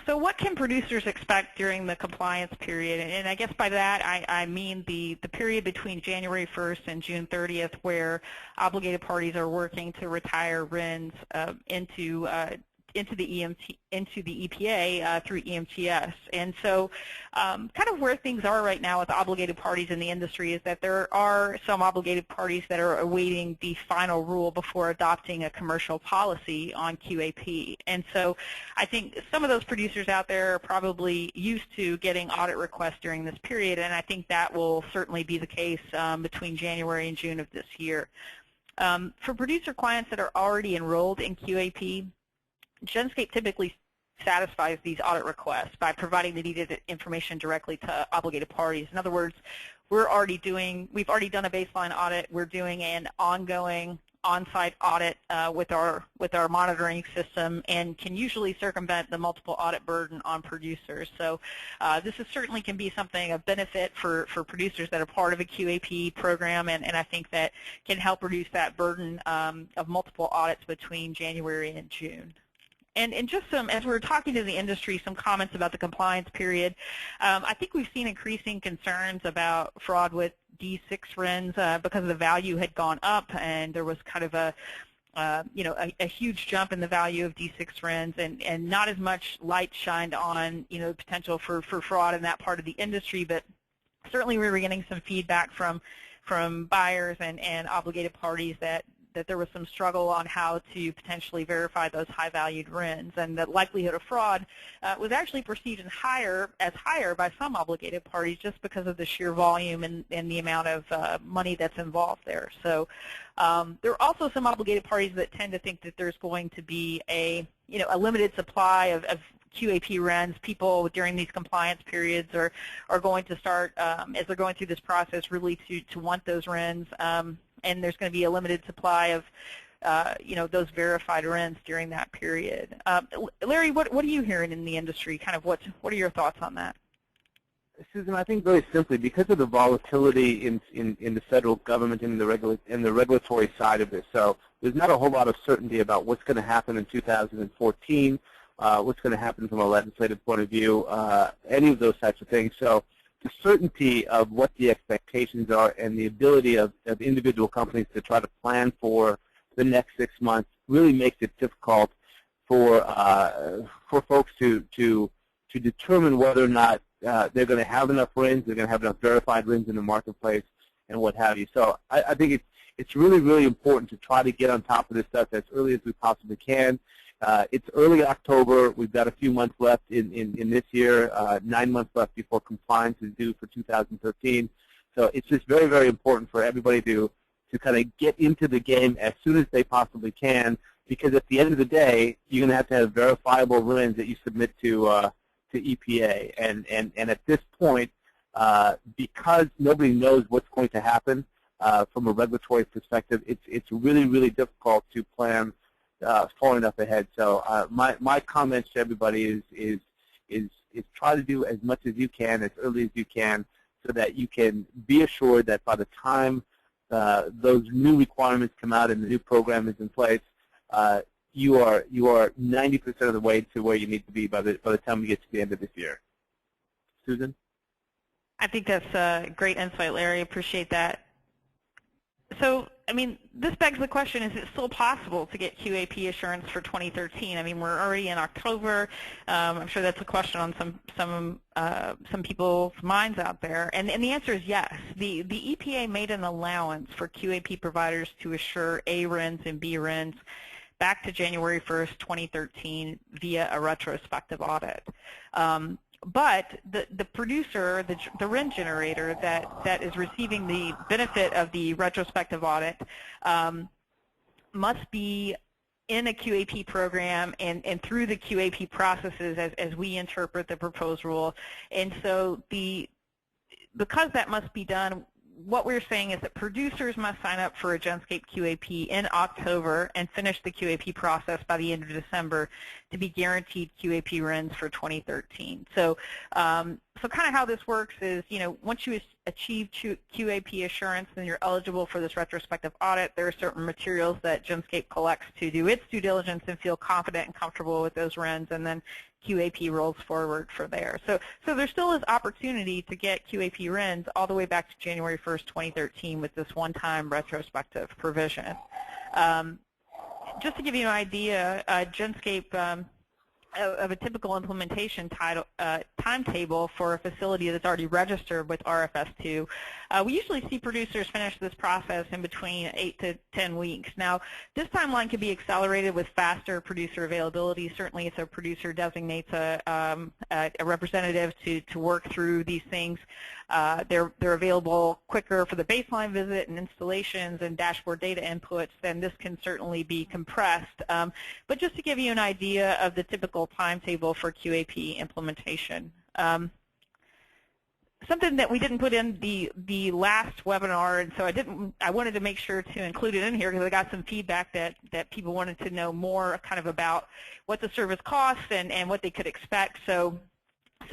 So what can producers expect during the compliance period? And I guess by that I mean the period between January 1st and June 30th, where obligated parties are working to retire RINs into the EPA through EMTS. And so kind of where things are right now with obligated parties in the industry is that there are some obligated parties that are awaiting the final rule before adopting a commercial policy on QAP. And so I think some of those producers out there are probably used to getting audit requests during this period, and I think that will certainly be the case between January and June of this year. For producer clients that are already enrolled in QAP, Genscape typically satisfies these audit requests by providing the needed information directly to obligated parties. In other words, we've already done a baseline audit. We're doing an ongoing on-site audit with our monitoring system, and can usually circumvent the multiple audit burden on producers. So this certainly can be something of benefit for producers that are part of a QAP program, and I think that can help reduce that burden of multiple audits between January and June. And just as we're talking to the industry, some comments about the compliance period. I think we've seen increasing concerns about fraud with D6 RINs because the value had gone up, and there was kind of a huge jump in the value of D6 RINs, and not as much light shined on potential for fraud in that part of the industry. But certainly we were getting some feedback from buyers and obligated parties that there was some struggle on how to potentially verify those high-valued RINs, and the likelihood of fraud was actually perceived as higher by some obligated parties just because of the sheer volume and the amount of money that's involved there. So there are also some obligated parties that tend to think that there's going to be a limited supply of QAP RINs. People during these compliance periods are going to start, as they're going through this process, really to want those RINs. And there's going to be a limited supply of, those verified RINs during that period. Larry, what are you hearing in the industry? Kind of what are your thoughts on that? Susan, I think very simply, because of the volatility in the federal government and the regulatory side of this, so there's not a whole lot of certainty about what's going to happen in 2014, what's going to happen from a legislative point of view, any of those types of things. So the certainty of what the expectations are and the ability of individual companies to try to plan for the next 6 months really makes it difficult for folks to determine whether or not they're going to have enough RINs, they're going to have enough verified RINs in the marketplace, and what have you. So I think it's really, really important to try to get on top of this stuff as early as we possibly can. It's early October. We've got a few months left in this year, 9 months left before compliance is due for 2013. So it's just very, very important for everybody to kind of get into the game as soon as they possibly can, because at the end of the day, you're going to have verifiable RINs that you submit to EPA. And at this point, because nobody knows what's going to happen from a regulatory perspective, it's really, really difficult to plan far enough ahead. So my comments to everybody is try to do as much as you can, as early as you can, so that you can be assured that by the time those new requirements come out and the new program is in place, you are 90% of the way to where you need to be by the time we get to the end of this year. Susan? I think that's a great insight, Larry. Appreciate that. So, I mean, this begs the question, is it still possible to get QAP assurance for 2013? I mean, we're already in October. I'm sure that's a question on some people's minds out there. And the answer is yes. The EPA made an allowance for QAP providers to assure A RINs and B RINs back to January 1st, 2013 via a retrospective audit. But the producer, the RIN generator that is receiving the benefit of the retrospective audit must be in a QAP program and through the QAP processes as we interpret the proposed rule. And so because that must be done, what we're saying is that producers must sign up for a Genscape QAP in October and finish the QAP process by the end of December to be guaranteed QAP RINs for 2013. So So kind of how this works is, once you achieve QAP assurance, then you're eligible for this retrospective audit. There are certain materials that Genscape collects to do its due diligence and feel confident and comfortable with those RINs, and then QAP rolls forward from there. So there still is opportunity to get QAP RINs all the way back to January 1st, 2013 with this one-time retrospective provision. Just to give you an idea, Genscape of a typical implementation timetable for a facility that's already registered with RFS2. We usually see producers finish this process in between 8 to 10 weeks. Now, this timeline can be accelerated with faster producer availability. Certainly, if a producer designates a representative to work through these things, they're available quicker for the baseline visit and installations and dashboard data inputs, then this can certainly be compressed. But just to give you an idea of the typical timetable for QAP implementation. Something that we didn't put in the last webinar, and so I wanted to make sure to include it in here because I got some feedback that people wanted to know more kind of about what the service costs and what they could expect. So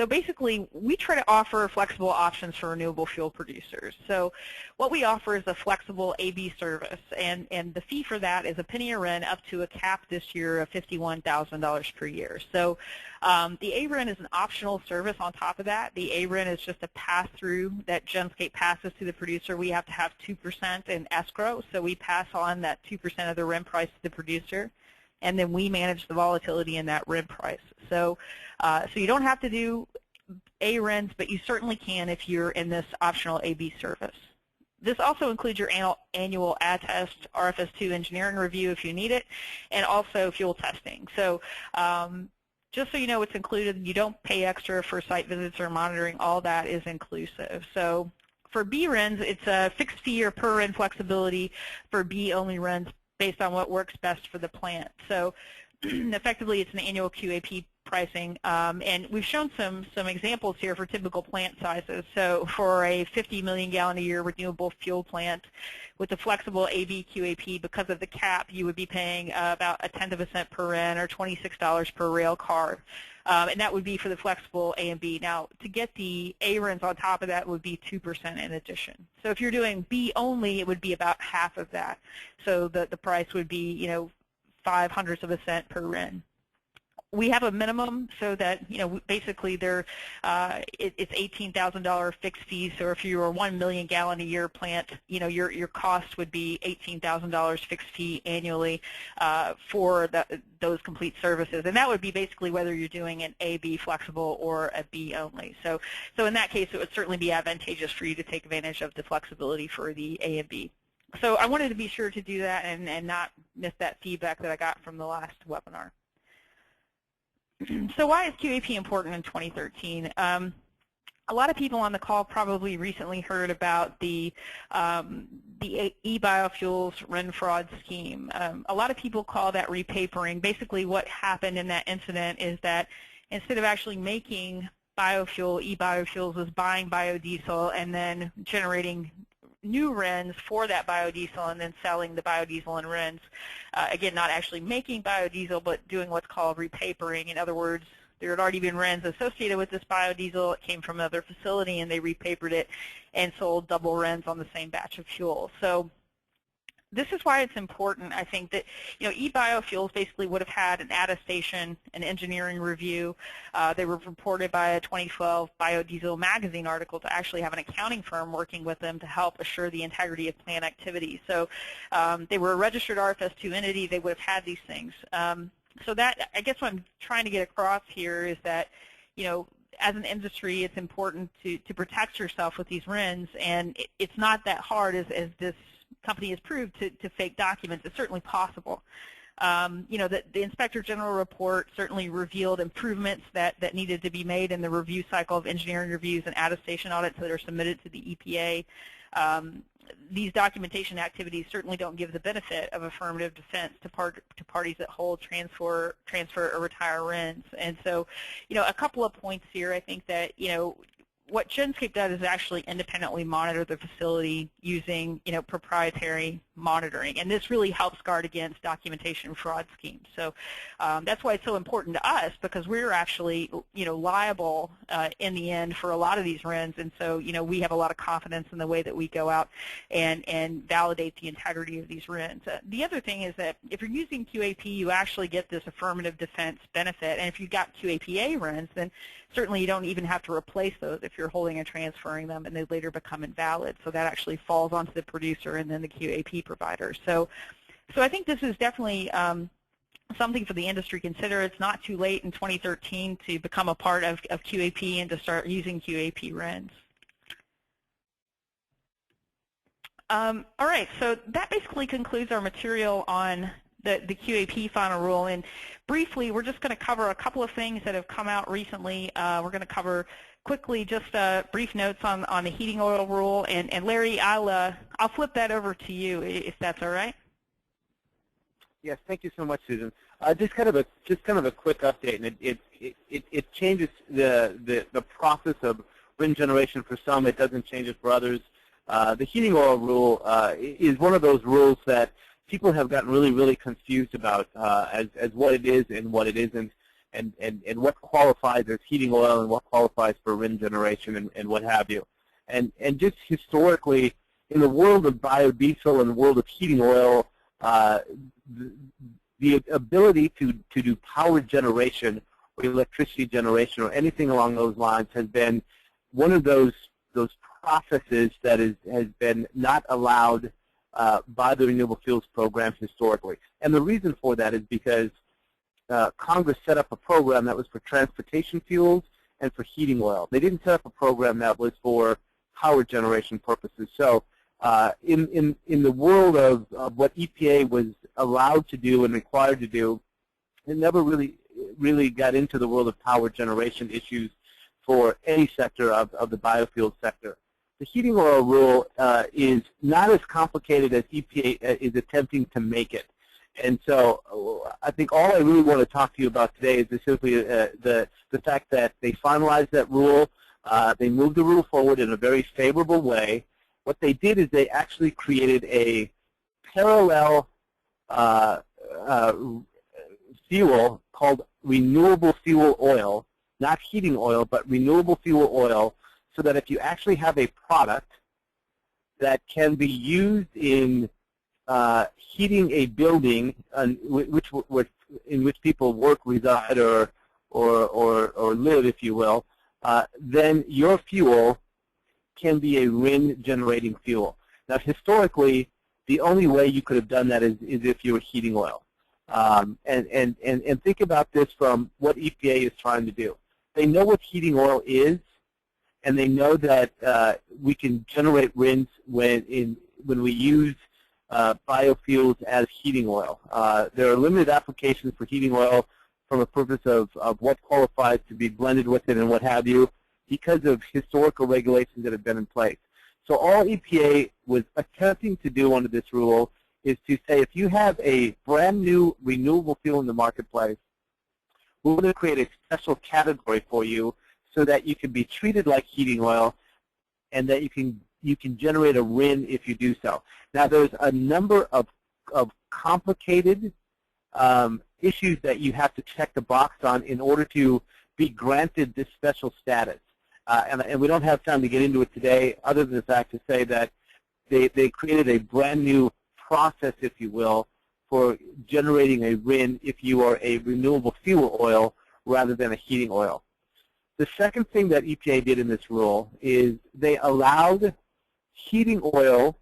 basically, we try to offer flexible options for renewable fuel producers. So what we offer is a flexible AB service, and the fee for that is a penny a RIN up to a cap this year of $51,000 per year. So the A-RIN is an optional service on top of that. The A-RIN is just a pass-through that Genscape passes to the producer. We have to have 2% in escrow, so we pass on that 2% of the RIN price to the producer, and then we manage the volatility in that RIN price. So you don't have to do A-RINs, but you certainly can if you're in this optional AB service. This also includes your annual attest, RFS2 engineering review if you need it, and also fuel testing. So just so you know what's included, you don't pay extra for site visits or monitoring. All that is inclusive. So for B-RINs, it's a fixed fee or per RIN flexibility for B-only RINs based on what works best for the plant. So effectively, it's an annual QAP pricing, and we've shown some examples here for typical plant sizes. So for a 50 million gallon a year renewable fuel plant with the flexible AB QAP, because of the cap, you would be paying about 1/10 of a cent per RIN or $26 per rail car. And that would be for the flexible A and B. Now, to get the A-RINs on top of that would be 2% in addition. So if you're doing B only, it would be about half of that. So the price would be, 0.05 of a cent per RIN. We have a minimum so that, basically it's $18,000 fixed fee. So if you were a 1 million gallon a year plant, your cost would be $18,000 fixed fee annually for those complete services. And that would be basically whether you're doing an A-B flexible or a B only. So in that case, it would certainly be advantageous for you to take advantage of the flexibility for the A and B. So I wanted to be sure to do that and not miss that feedback that I got from the last webinar. So why is QAP important in 2013? A lot of people on the call probably recently heard about the e-biofuels RIN fraud scheme. A lot of people call that repapering. Basically what happened in that incident is that instead of actually making biofuel, e-biofuels was buying biodiesel and then generating new RINs for that biodiesel and then selling the biodiesel and RINs. Again, not actually making biodiesel, but doing what's called repapering. In other words, there had already been RINs associated with this biodiesel. It came from another facility, and they repapered it and sold double RINs on the same batch of fuel. So this is why it's important, I think, that e-biofuels basically would have had an attestation, an engineering review. They were reported by a 2012 Biodiesel magazine article to actually have an accounting firm working with them to help assure the integrity of plant activity. So they were a registered RFS2 entity. They would have had these things. So that, I guess what I'm trying to get across here is that, as an industry, it's important to protect yourself with these RINs, and it's not that hard as this company has proved to fake documents. It's certainly possible. The Inspector General report certainly revealed improvements that needed to be made in the review cycle of engineering reviews and attestation audits that are submitted to the EPA. These documentation activities certainly don't give the benefit of affirmative defense to parties that hold, transfer, or retire RINs. And so, a couple of points here. I think that, what Genscape does is actually independently monitor the facility using, proprietary monitoring, and this really helps guard against documentation fraud schemes. So that's why it's so important to us, because we're actually, liable in the end for a lot of these RINs, and so, we have a lot of confidence in the way that we go out and validate the integrity of these RINs. The other thing is that if you're using QAP, you actually get this affirmative defense benefit, and if you've got QAPA RINs, then certainly you don't even have to replace those if you're holding and transferring them and they later become invalid. So that actually falls onto the producer and then the QAP provider. So I think this is definitely something for the industry to consider. It's not too late in 2013 to become a part of QAP and to start using QAP RINs. All right, so that basically concludes our material on the QAP final rule. And briefly, we're just going to cover a couple of things that have come out recently. We're going to cover quickly just brief notes on the heating oil rule. And Larry, I'll flip that over to you if that's all right. Yes, thank you so much, Susan. Just kind of a quick update, and it changes the process of RIN generation for some. It doesn't change it for others. The heating oil rule is one of those rules that people have gotten really confused about as what it is and what it isn't, and what qualifies as heating oil and what qualifies for RIN generation and what have you. And just historically, in the world of biodiesel and the world of heating oil, the ability to do power generation or electricity generation or anything along those lines has been one of those processes that has been not allowed by the Renewable Fuels Program historically. And the reason for that is because Congress set up a program that was for transportation fuels and for heating oil. They didn't set up a program that was for power generation purposes. So in the world of what EPA was allowed to do and required to do, it never really got into the world of power generation issues for any sector of the biofuel sector. The heating oil rule is not as complicated as EPA is attempting to make it. And so I think all I really want to talk to you about today is simply the fact that they finalized that rule. They moved the rule forward in a very favorable way. What they did is they actually created a parallel fuel called renewable fuel oil, not heating oil, but renewable fuel oil, so that if you actually have a product that can be used in heating a building in which people work, reside, or live, if you will, then your fuel can be a RIN generating fuel. Now, historically, the only way you could have done that is if you were heating oil. And think about this from what EPA is trying to do. They know what heating oil is, and they know that we can generate RINs when we use biofuels as heating oil. There are limited applications for heating oil from a purpose of what qualifies to be blended with it and what have you, because of historical regulations that have been in place. So all EPA was attempting to do under this rule is to say, if you have a brand new renewable fuel in the marketplace, we're going to create a special category for you so that you can be treated like heating oil and that you can generate a RIN if you do so. Now, there's a number of complicated issues that you have to check the box on in order to be granted this special status. And we don't have time to get into it today, other than the fact to say that they created a brand new process, if you will, for generating a RIN if you are a renewable fuel oil rather than a heating oil. The second thing that EPA did in this rule is they allowed heating oil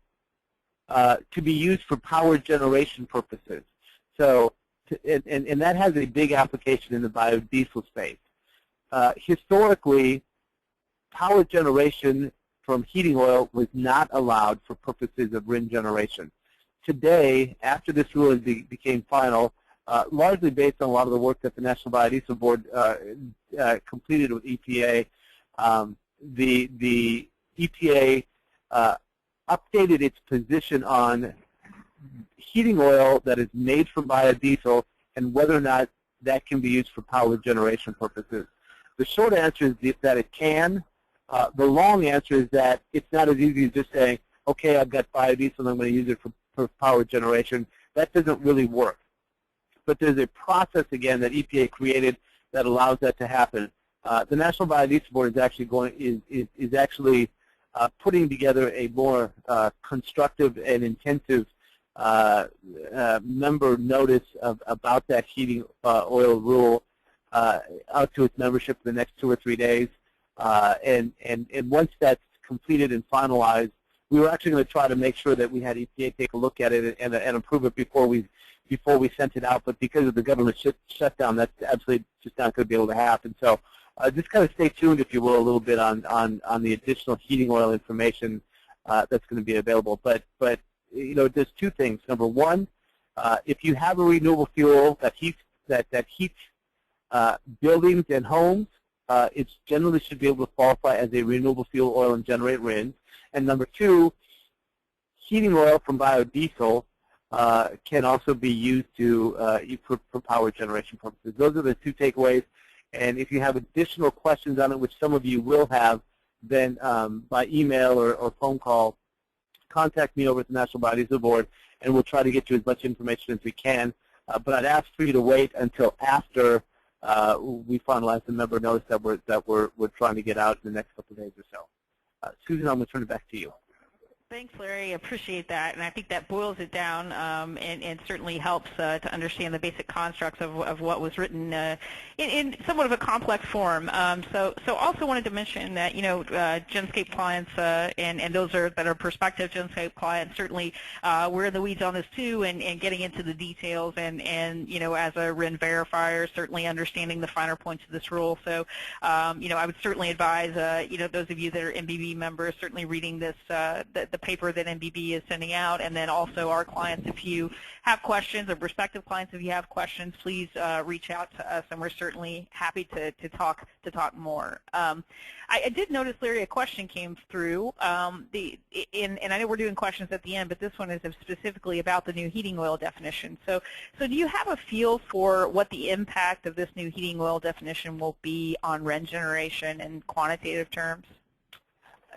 to be used for power generation purposes. So, and that has a big application in the biodiesel space. Historically, power generation from heating oil was not allowed for purposes of RIN generation. Today, after this rule became final, largely based on a lot of the work that the National Biodiesel Board completed with EPA, the EPA updated its position on heating oil that is made from biodiesel and whether or not that can be used for power generation purposes. The short answer is that it can. The long answer is that it's not as easy as just saying, okay, I've got 5 of these, so I'm going to use it for power generation. That doesn't really work. But there's a process, again, that EPA created that allows that to happen. The National Biodiesel Board is actually actually putting together a more constructive and intensive member notice about that heating oil rule out to its membership in the next 2 or 3 days. And once that's completed and finalized, we were actually going to try to make sure that we had EPA take a look at it and approve it before we sent it out. But because of the government shutdown, that's absolutely just not going to be able to happen. So just kind of stay tuned, if you will, a little bit on the additional heating oil information that's going to be available. But you know, there's 2 things. Number one, if you have a renewable fuel that heats buildings and homes, it generally should be able to qualify as a renewable fuel oil and generate RINs. And number 2, heating oil from biodiesel can also be used for power generation purposes. Those are the 2 takeaways. And if you have additional questions on it, which some of you will have, then by email or phone call, contact me over at the National Biodiesel Board, and we'll try to get you as much information as we can. But I'd ask for you to wait until after we finalize the member notice that we're trying to get out in the next couple of days or so. Susan, I'm going to turn it back to you. Thanks, Larry. I appreciate that, and I think that boils it down and certainly helps to understand the basic constructs of what was written in somewhat of a complex form. So also wanted to mention that, you know, Genscape clients and those that are prospective Genscape clients, certainly we're in the weeds on this too, and getting into the details, and you know, as a RIN verifier, certainly understanding the finer points of this rule. So you know, I would certainly advise you know, those of you that are MBB members, certainly reading this the paper that MBB is sending out, and then also our clients, if you have questions, or prospective clients, if you have questions, please reach out to us, and we're certainly happy to talk more. I did notice, Larry, a question came through, and I know we're doing questions at the end, but this one is specifically about the new heating oil definition. So do you have a feel for what the impact of this new heating oil definition will be on RIN generation in quantitative terms?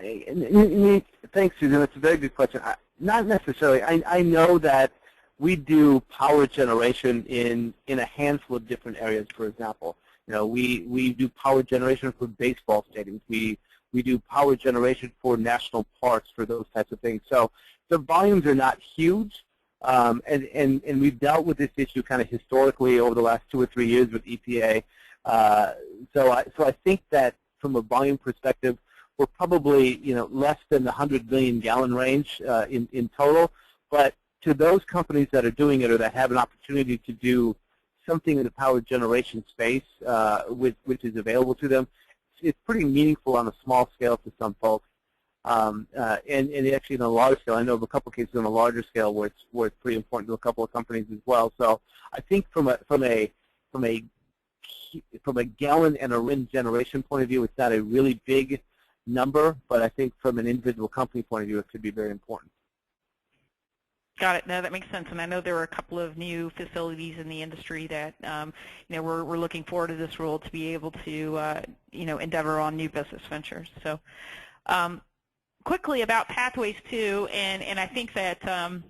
Thanks, Susan. That's a very good question. Not necessarily. I know that we do power generation in a handful of different areas. For example, you know, we do power generation for baseball stadiums. We do power generation for national parks, for those types of things. So the volumes are not huge, and we've dealt with this issue kind of historically over the last 2 or 3 years with EPA. So I think that from a volume perspective, we're probably, you know, less than the 100 million gallon range in total. But to those companies that are doing it, or that have an opportunity to do something in the power generation space, which is available to them, it's pretty meaningful on a small scale to some folks. And actually on a large scale, I know of a couple cases on a larger scale where it's pretty important to a couple of companies as well. So I think from a gallon and a RIN generation point of view, it's not a really big number, but I think from an individual company point of view, it could be very important. Got it. No, that makes sense. And I know there are a couple of new facilities in the industry that you know, we're looking forward to this rule to be able to you know, endeavor on new business ventures. So quickly about Pathways 2, and I think that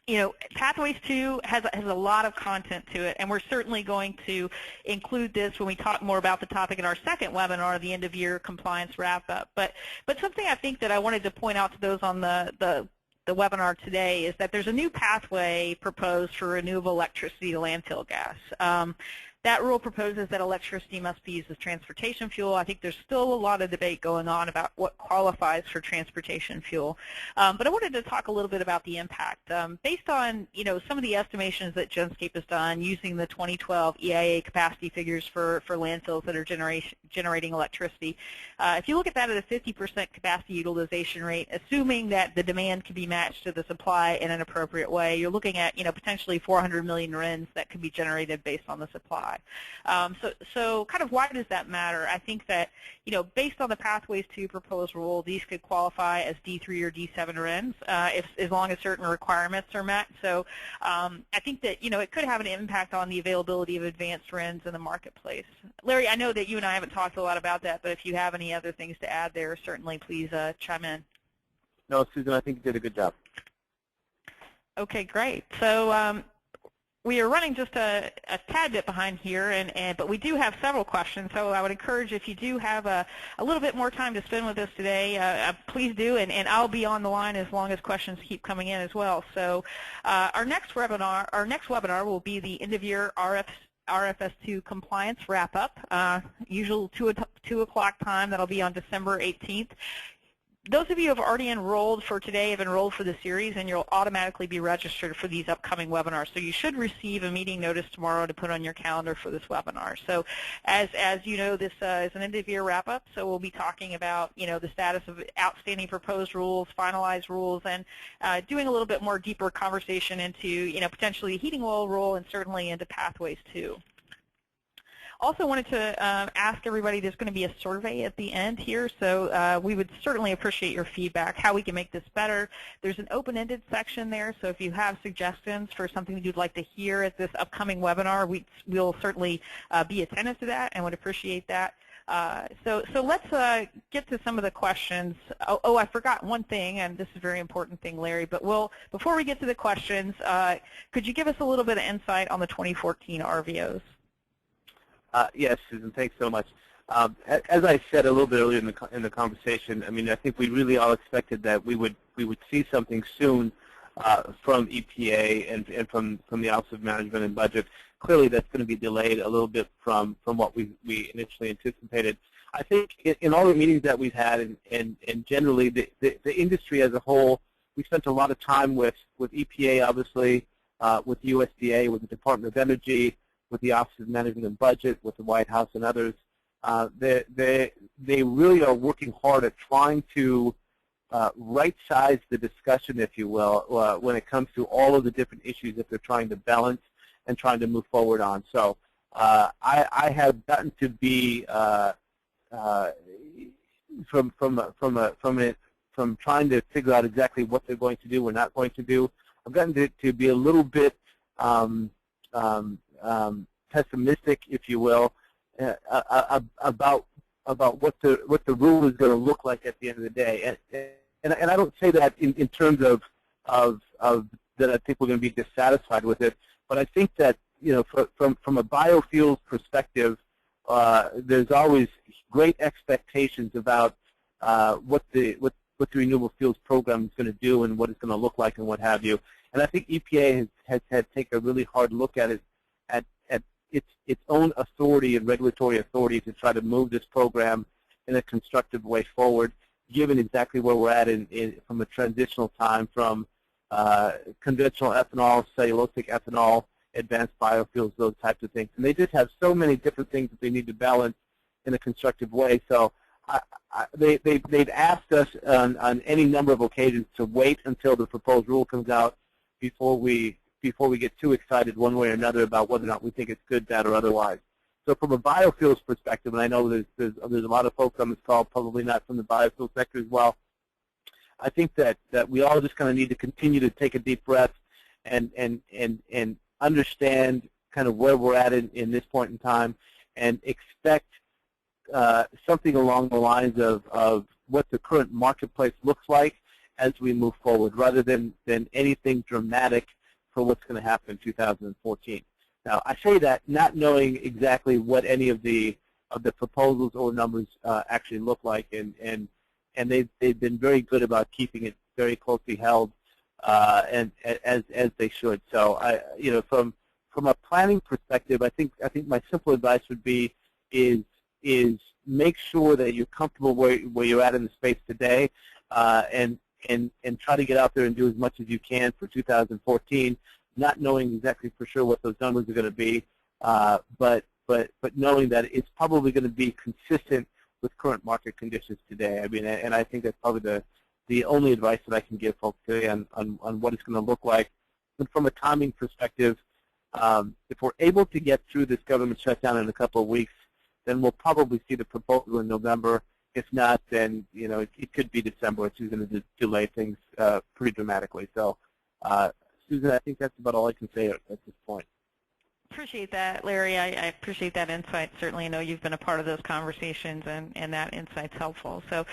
you know, Pathways 2 has a lot of content to it, and we're certainly going to include this when we talk more about the topic in our second webinar, the end-of-year compliance wrap-up. But something I think that I wanted to point out to those on the webinar today is that there's a new pathway proposed for renewable electricity to landfill gas. That rule proposes that electricity must be used as transportation fuel. I think there's still a lot of debate going on about what qualifies for transportation fuel. But I wanted to talk a little bit about the impact. Based on, you know, some of the estimations that Genscape has done using the 2012 EIA capacity figures for landfills that are generating electricity, if you look at that at a 50% capacity utilization rate, assuming that the demand can be matched to the supply in an appropriate way, you're looking at, you know, potentially 400 million RINs that could be generated based on the supply. So kind of why does that matter? I think that, you know, based on the Pathways 2 proposed rule, these could qualify as D3 or D7 RINs as long as certain requirements are met. So I think that, you know, it could have an impact on the availability of advanced RINs in the marketplace. Larry, I know that you and I haven't talked talked a lot about that, but if you have any other things to add there, certainly please chime in. No, Susan, I think you did a good job. Okay, great. So we are running just a tad bit behind here, but we do have several questions. So I would encourage, if you do have a little bit more time to spend with us today, please do, and I'll be on the line as long as questions keep coming in as well. So our next webinar will be the end-of-year RFS2 compliance wrap-up, usual 2 o'clock time. That'll be on December 18th. Those of you who have already enrolled for today have enrolled for the series, and you'll automatically be registered for these upcoming webinars. So you should receive a meeting notice tomorrow to put on your calendar for this webinar. So as you know, this is an end-of-year wrap-up, so we'll be talking about, the status of outstanding proposed rules, finalized rules, and doing a little bit more deeper conversation into, potentially heating oil rule and certainly into pathways too. Also wanted to ask everybody, there's going to be a survey at the end here, so we would certainly appreciate your feedback, how we can make this better. There's an open-ended section there, so if you have suggestions for something that you'd like to hear at this upcoming webinar, we'll certainly be attentive to that and would appreciate that. So let's get to some of the questions. Oh, I forgot one thing, and this is a very important thing, Larry, but before we get to the questions, could you give us a little bit of insight on the 2014 RVOs? Yes, Susan, thanks so much. As I said a little bit earlier in the conversation, I mean, I think we really all expected that we would see something soon from EPA and from the Office of Management and Budget. Clearly, that's going to be delayed a little bit from what we initially anticipated. I think in all the meetings that we've had, and generally the industry as a whole, we spent a lot of time with EPA, obviously, with USDA, with the Department of Energy, with the Office of Management and Budget, with the White House and others. They really are working hard at trying to right-size the discussion, if you will, when it comes to all of the different issues that they're trying to balance and trying to move forward on. So I have gotten to be from trying to figure out exactly what they're going to do or not going to do. I've gotten to be a little bit pessimistic, if you will, about what the rule is going to look like at the end of the day. And I don't say that in terms of that I think we're going to be dissatisfied with it, but I think that from a biofuels perspective, there's always great expectations about what the renewable fuels program is going to do and what it's going to look like and what have you. And I think EPA has had to take a really hard look at it, at its own authority and regulatory authority to try to move this program in a constructive way forward, given exactly where we're at from a transitional time from conventional ethanol, cellulosic ethanol, advanced biofuels, those types of things. And they just have so many different things that they need to balance in a constructive way. So they've asked us on any number of occasions to wait until the proposed rule comes out before we get too excited one way or another about whether or not we think it's good, bad, or otherwise. So from a biofuels perspective, and I know there's a lot of folks on this call, probably not from the biofuel sector as well, I think that we all just kind of need to continue to take a deep breath and understand kind of where we're at in this point in time and expect something along the lines of what the current marketplace looks like as we move forward, rather than anything dramatic for what's going to happen in 2014. Now, I say that not knowing exactly what any of the proposals or numbers actually look like, and they've been very good about keeping it very closely held, and as they should. So, from a planning perspective, I think my simple advice would be is make sure that you're comfortable where you're at in the space today, and try to get out there and do as much as you can for 2014, not knowing exactly for sure what those numbers are going to be, but knowing that it's probably going to be consistent with current market conditions today. I mean, and I think that's probably the only advice that I can give folks today on what it's going to look like. And from a timing perspective, if we're able to get through this government shutdown in a couple of weeks, then we'll probably see the proposal in November. If not, then it could be December, which is going to delay things pretty dramatically. So, Susan, I think that's about all I can say at this point. appreciate that, Larry. I appreciate that insight. Certainly, I know you've been a part of those conversations, and that insight's helpful. So,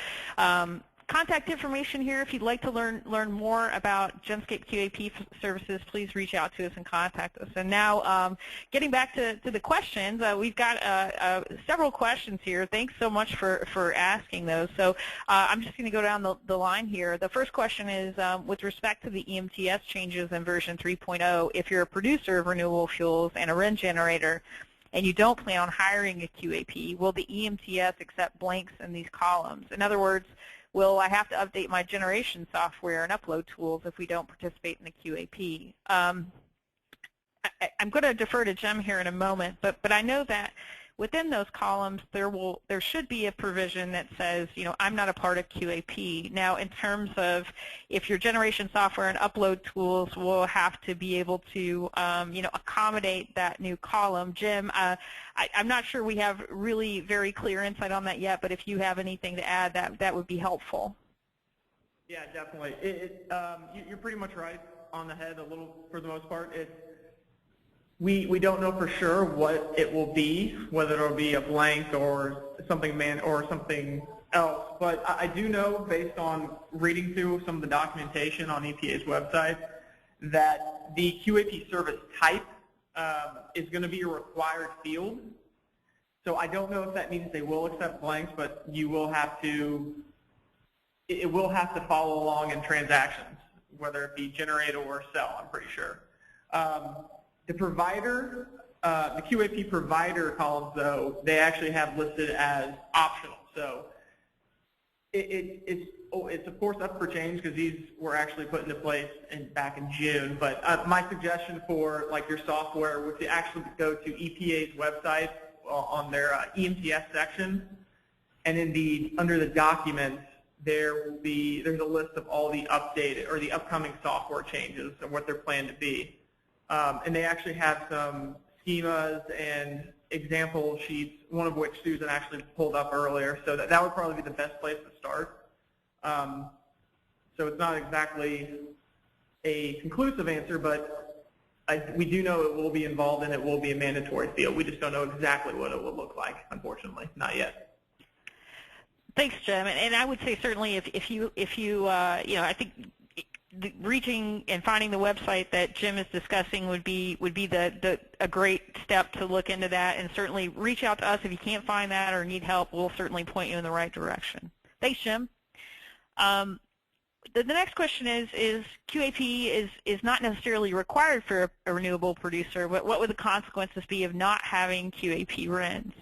contact information here. If you'd like to learn more about Genscape QAP services, please reach out to us and contact us. And now, getting back to the questions, we've got several questions here. Thanks so much for asking those. So I'm just going to go down the line here. The first question is, with respect to the EMTS changes in version 3.0, if you're a producer of renewable fuels and a RIN generator, and you don't plan on hiring a QAP, will the EMTS accept blanks in these columns? In other words, will I have to update my generation software and upload tools if we don't participate in the QAP? I'm going to defer to Jim here in a moment, but I know that within those columns there should be a provision that says, you know, I'm not a part of QAP. Now, in terms of if your generation software and upload tools will have to be able to, you know, accommodate that new column. Jim, I'm not sure we have really very clear insight on that yet, but if you have anything to add, that would be helpful. Yeah, definitely. You're pretty much right on the head a little for the most part. We don't know for sure what it will be, whether it will be a blank or something something else. But I do know, based on reading through some of the documentation on EPA's website, that the QAP service type is going to be a required field. So I don't know if that means they will accept blanks, but you will have to. It will have to follow along in transactions, whether it be generate or sell. I'm pretty sure. The provider, the QAP provider columns, though, they actually have listed as optional. So it's of course up for change because these were actually put into place back in June. But my suggestion for like your software would to actually go to EPA's website on their EMTS section, and in under the documents there's a list of all the updated or the upcoming software changes and what they're planned to be. And they actually have some schemas and example sheets, one of which Susan actually pulled up earlier. So that would probably be the best place to start. So it's not exactly a conclusive answer, but we do know it will be involved and it will be a mandatory field. We just don't know exactly what it will look like, unfortunately, not yet. Thanks, Jim. And I would say certainly if you know, I think reaching and finding the website that Jim is discussing would be a great step to look into that, and certainly reach out to us if you can't find that or need help. We'll certainly point you in the right direction. Thanks, Jim. The next question is QAP is not necessarily required for a renewable producer, but what would the consequences be of not having QAP RINs?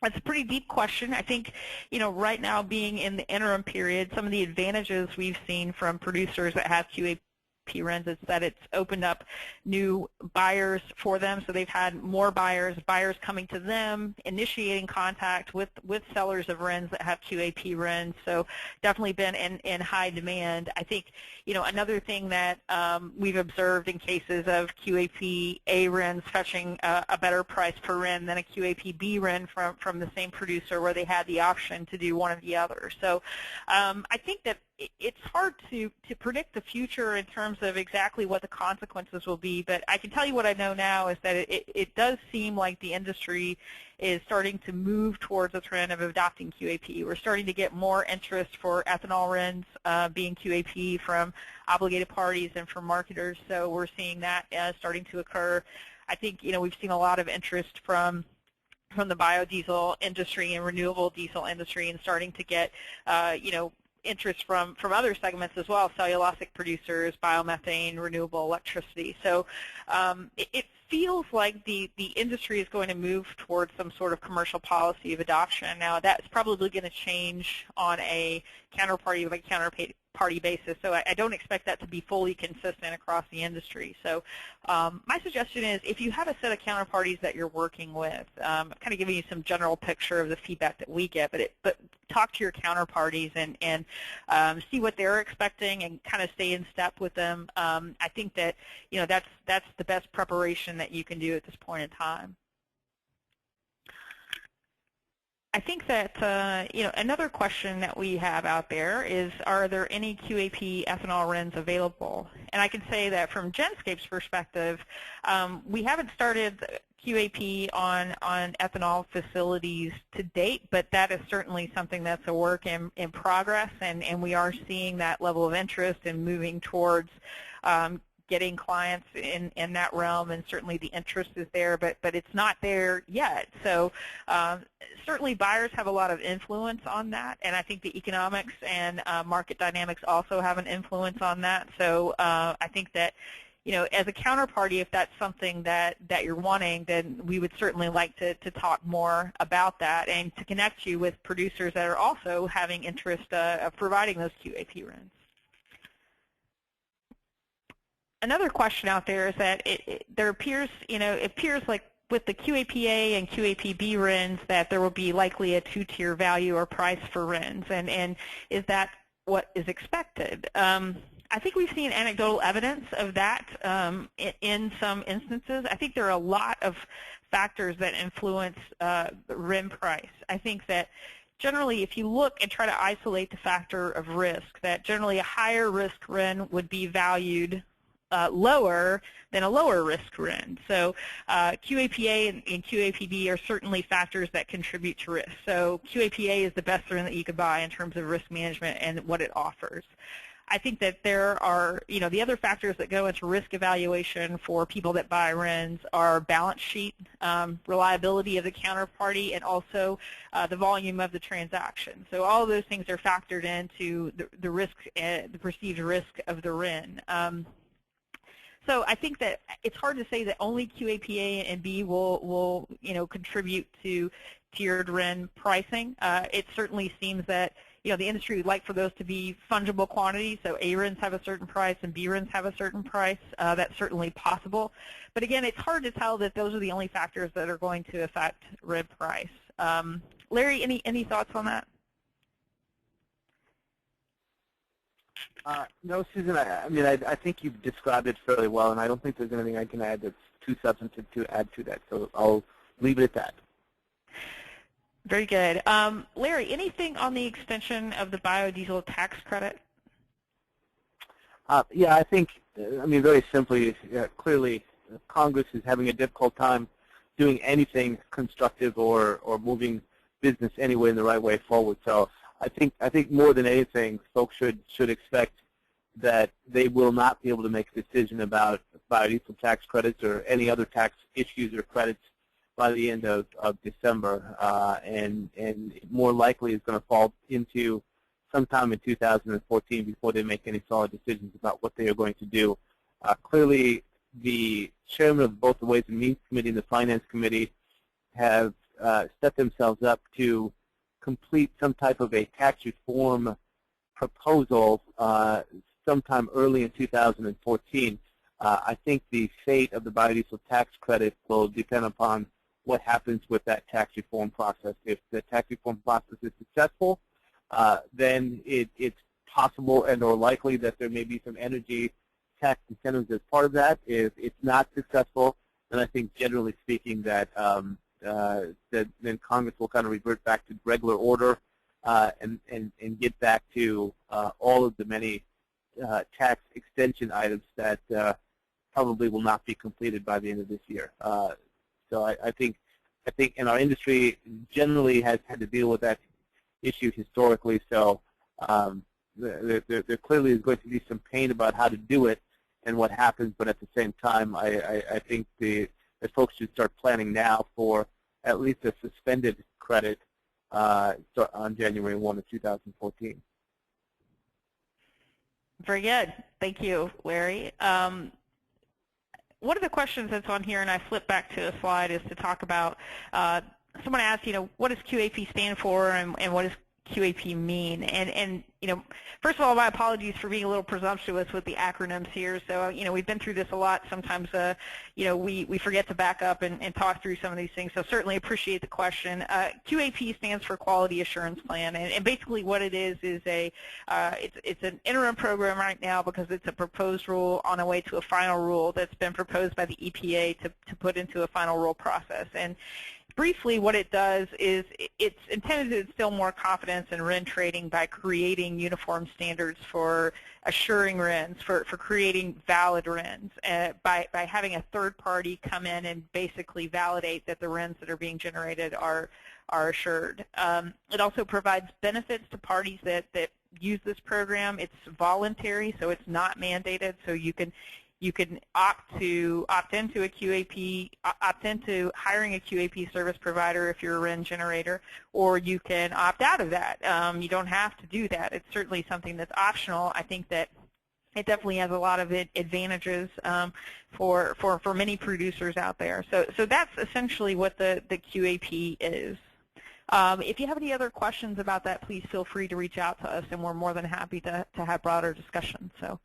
That's a pretty deep question. I think, you know, right now being in the interim period, some of the advantages we've seen from producers that have QAP RINs is that it's opened up new buyers for them. So they've had more buyers coming to them, initiating contact with sellers of RINs that have QAP RINs. So definitely been in high demand. I think, you know, another thing that we've observed in cases of QAP A RINs fetching a better price per RIN than a QAP B RIN from the same producer where they had the option to do one or the other. So I think that it's hard to predict the future in terms of exactly what the consequences will be, but I can tell you what I know now is that it does seem like the industry is starting to move towards a trend of adopting QAP. We're starting to get more interest for ethanol RINs being QAP from obligated parties and from marketers, so we're seeing that starting to occur. I think, you know, we've seen a lot of interest from the biodiesel industry and renewable diesel industry, and starting to get, you know, interest from other segments as well, cellulosic producers, biomethane, renewable electricity. So it feels like the industry is going to move towards some sort of commercial policy of adoption. Now, that's probably going to change on a counterparty by counterparty basis, so I don't expect that to be fully consistent across the industry. So my suggestion is, if you have a set of counterparties that you're working with, I'm kind of giving you some general picture of the feedback that we get, but talk to your counterparties and see what they're expecting and kind of stay in step with them. I think that, you know, that's the best preparation that you can do at this point in time. I think that another question that we have out there is, are there any QAP ethanol RINs available? And I can say that from Genscape's perspective, we haven't started QAP on ethanol facilities to date, but that is certainly something that's a work in progress, and we are seeing that level of interest and moving towards getting clients in that realm, and certainly the interest is there, but it's not there yet. So certainly buyers have a lot of influence on that, and I think the economics and market dynamics also have an influence on that. So I think that, as a counterparty, if that's something that you're wanting, then we would certainly like to talk more about that and to connect you with producers that are also having interest of providing those QAP RINs. Another question out there is that there appears, it appears like with the QAPA and QAPB RINs that there will be likely a two-tier value or price for RINs, and is that what is expected? I think we've seen anecdotal evidence of that in some instances. I think there are a lot of factors that influence the RIN price. I think that generally, if you look and try to isolate the factor of risk, that generally a higher risk RIN would be valued lower than a lower risk RIN. So QAPA and QAPB are certainly factors that contribute to risk. So QAPA is the best RIN that you could buy in terms of risk management and what it offers. I think that there are, the other factors that go into risk evaluation for people that buy RINs are balance sheet, reliability of the counterparty, and also the volume of the transaction. So all of those things are factored into the risk, the perceived risk of the RIN. So I think that it's hard to say that only QAPA and B will contribute to tiered RIN pricing. It certainly seems that the industry would like for those to be fungible quantities. So A RINs have a certain price and B RINs have a certain price. That's certainly possible. But again, it's hard to tell that those are the only factors that are going to affect RIN price. Larry, any thoughts on that? No, Susan, I think you've described it fairly well, and I don't think there's anything I can add that's too substantive to add to that, so I'll leave it at that. Very good. Larry, anything on the extension of the biodiesel tax credit? Yeah, I think, very simply, clearly, Congress is having a difficult time doing anything constructive or moving business anyway in the right way forward. So I think more than anything, folks should expect that they will not be able to make a decision about biodiesel tax credits or any other tax issues or credits by the end of December, and more likely is going to fall into sometime in 2014 before they make any solid decisions about what they are going to do. Clearly, the chairman of both the Ways and Means Committee and the Finance Committee have set themselves up to complete some type of a tax reform proposal sometime early in 2014. I think the fate of the biodiesel tax credit will depend upon what happens with that tax reform process. If the tax reform process is successful, then it's possible and or likely that there may be some energy tax incentives as part of that. If it's not successful, then I think generally speaking that then Congress will kind of revert back to regular order and get back to all of the many tax extension items that probably will not be completed by the end of this year. So I think in our industry generally has had to deal with that issue historically. So there clearly is going to be some pain about how to do it and what happens. But at the same time, I think that folks should start planning now for at least a suspended credit on January 1 of 2014. Very good. Thank you, Larry. One of the questions that's on here, and I flip back to the slide, is to talk about, someone asked, what does QAP stand for and what does QAP mean? And first of all, my apologies for being a little presumptuous with the acronyms here. So, we've been through this a lot. Sometimes, we forget to back up and talk through some of these things. So certainly appreciate the question. QAP stands for Quality Assurance Plan, and basically what it is it's an interim program right now because it's a proposed rule on the way to a final rule that's been proposed by the EPA to put into a final rule process. And briefly, what it does is it's intended to instill more confidence in RIN trading by creating uniform standards for assuring RINs, for creating valid RINs, by having a third party come in and basically validate that the RINs that are being generated are assured. It also provides benefits to parties that use this program. It's voluntary, so it's not mandated, so you can opt into a QAP, opt into hiring a QAP service provider if you're a RIN generator, or you can opt out of that. You don't have to do that. It's certainly something that's optional. I think that it definitely has a lot of advantages for many producers out there. So that's essentially what the QAP is. If you have any other questions about that, please feel free to reach out to us, and we're more than happy to have broader discussion. So.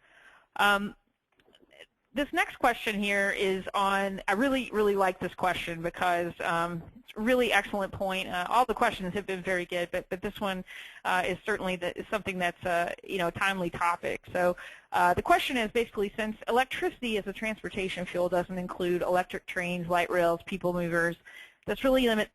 This next question here is on, I really like this question because it's a really excellent point. All the questions have been very good, but this one is certainly something that's a timely topic. So the question is basically, since electricity as a transportation fuel doesn't include electric trains, light rails, people movers, that's really limits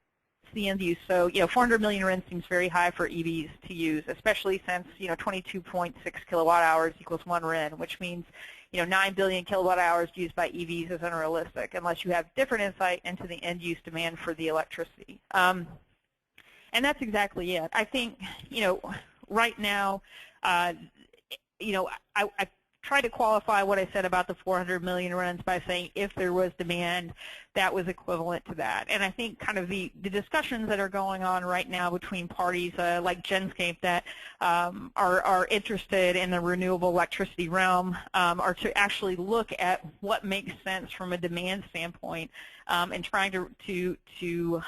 the end use. So 400 million RINs seems very high for EVs to use, especially since 22.6 kilowatt hours equals 1 RIN, which means 9 billion kilowatt hours used by EVs is unrealistic unless you have different insight into the end-use demand for the electricity. And that's exactly it. I think, right now, I try to qualify what I said about the 400 million RINs by saying if there was demand, that was equivalent to that. And I think kind of the discussions that are going on right now between parties like Genscape that are interested in the renewable electricity realm are to actually look at what makes sense from a demand standpoint and trying to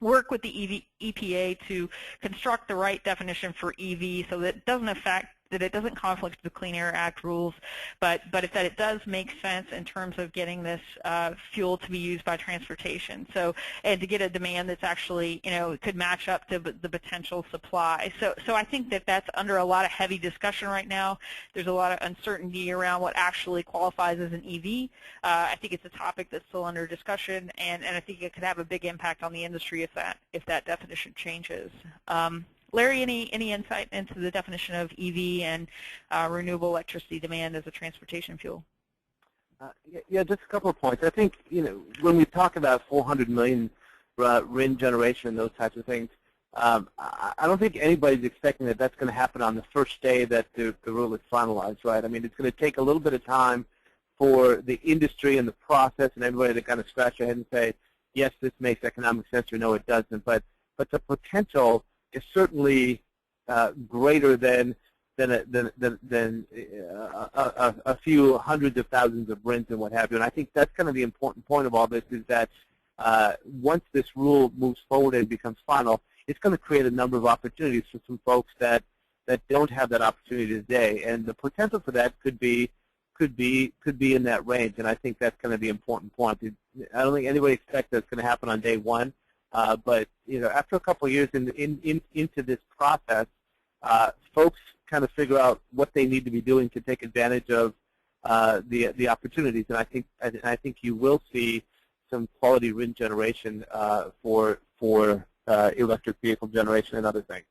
work with the EPA to construct the right definition for EV so that it doesn't conflict with the Clean Air Act rules, but that it does make sense in terms of getting this fuel to be used by transportation. So, and to get a demand that's actually, could match up to the potential supply. So I think that that's under a lot of heavy discussion right now. There's a lot of uncertainty around what actually qualifies as an EV. I think it's a topic that's still under discussion, and I think it could have a big impact on the industry if that definition changes. Larry, any insight into the definition of EV and renewable electricity demand as a transportation fuel? Yeah, just a couple of points. I think when we talk about 400 million RIN generation and those types of things, I don't think anybody's expecting that that's going to happen on the first day that the rule is finalized, right? I mean, it's going to take a little bit of time for the industry and the process and everybody to kind of scratch their head and say, yes, this makes economic sense, or no, it doesn't. But the potential is certainly greater than a few hundreds of thousands of RINs and what have you. And I think that's kind of the important point of all this is that once this rule moves forward and becomes final, it's going to create a number of opportunities for some folks that don't have that opportunity today. And the potential for that could be in that range. And I think that's kind of the important point. I don't think anybody expects that's going to happen on day one. But after a couple of years into this process, folks kind of figure out what they need to be doing to take advantage of the opportunities, and I think you will see some quality RIN generation for electric vehicle generation and other things.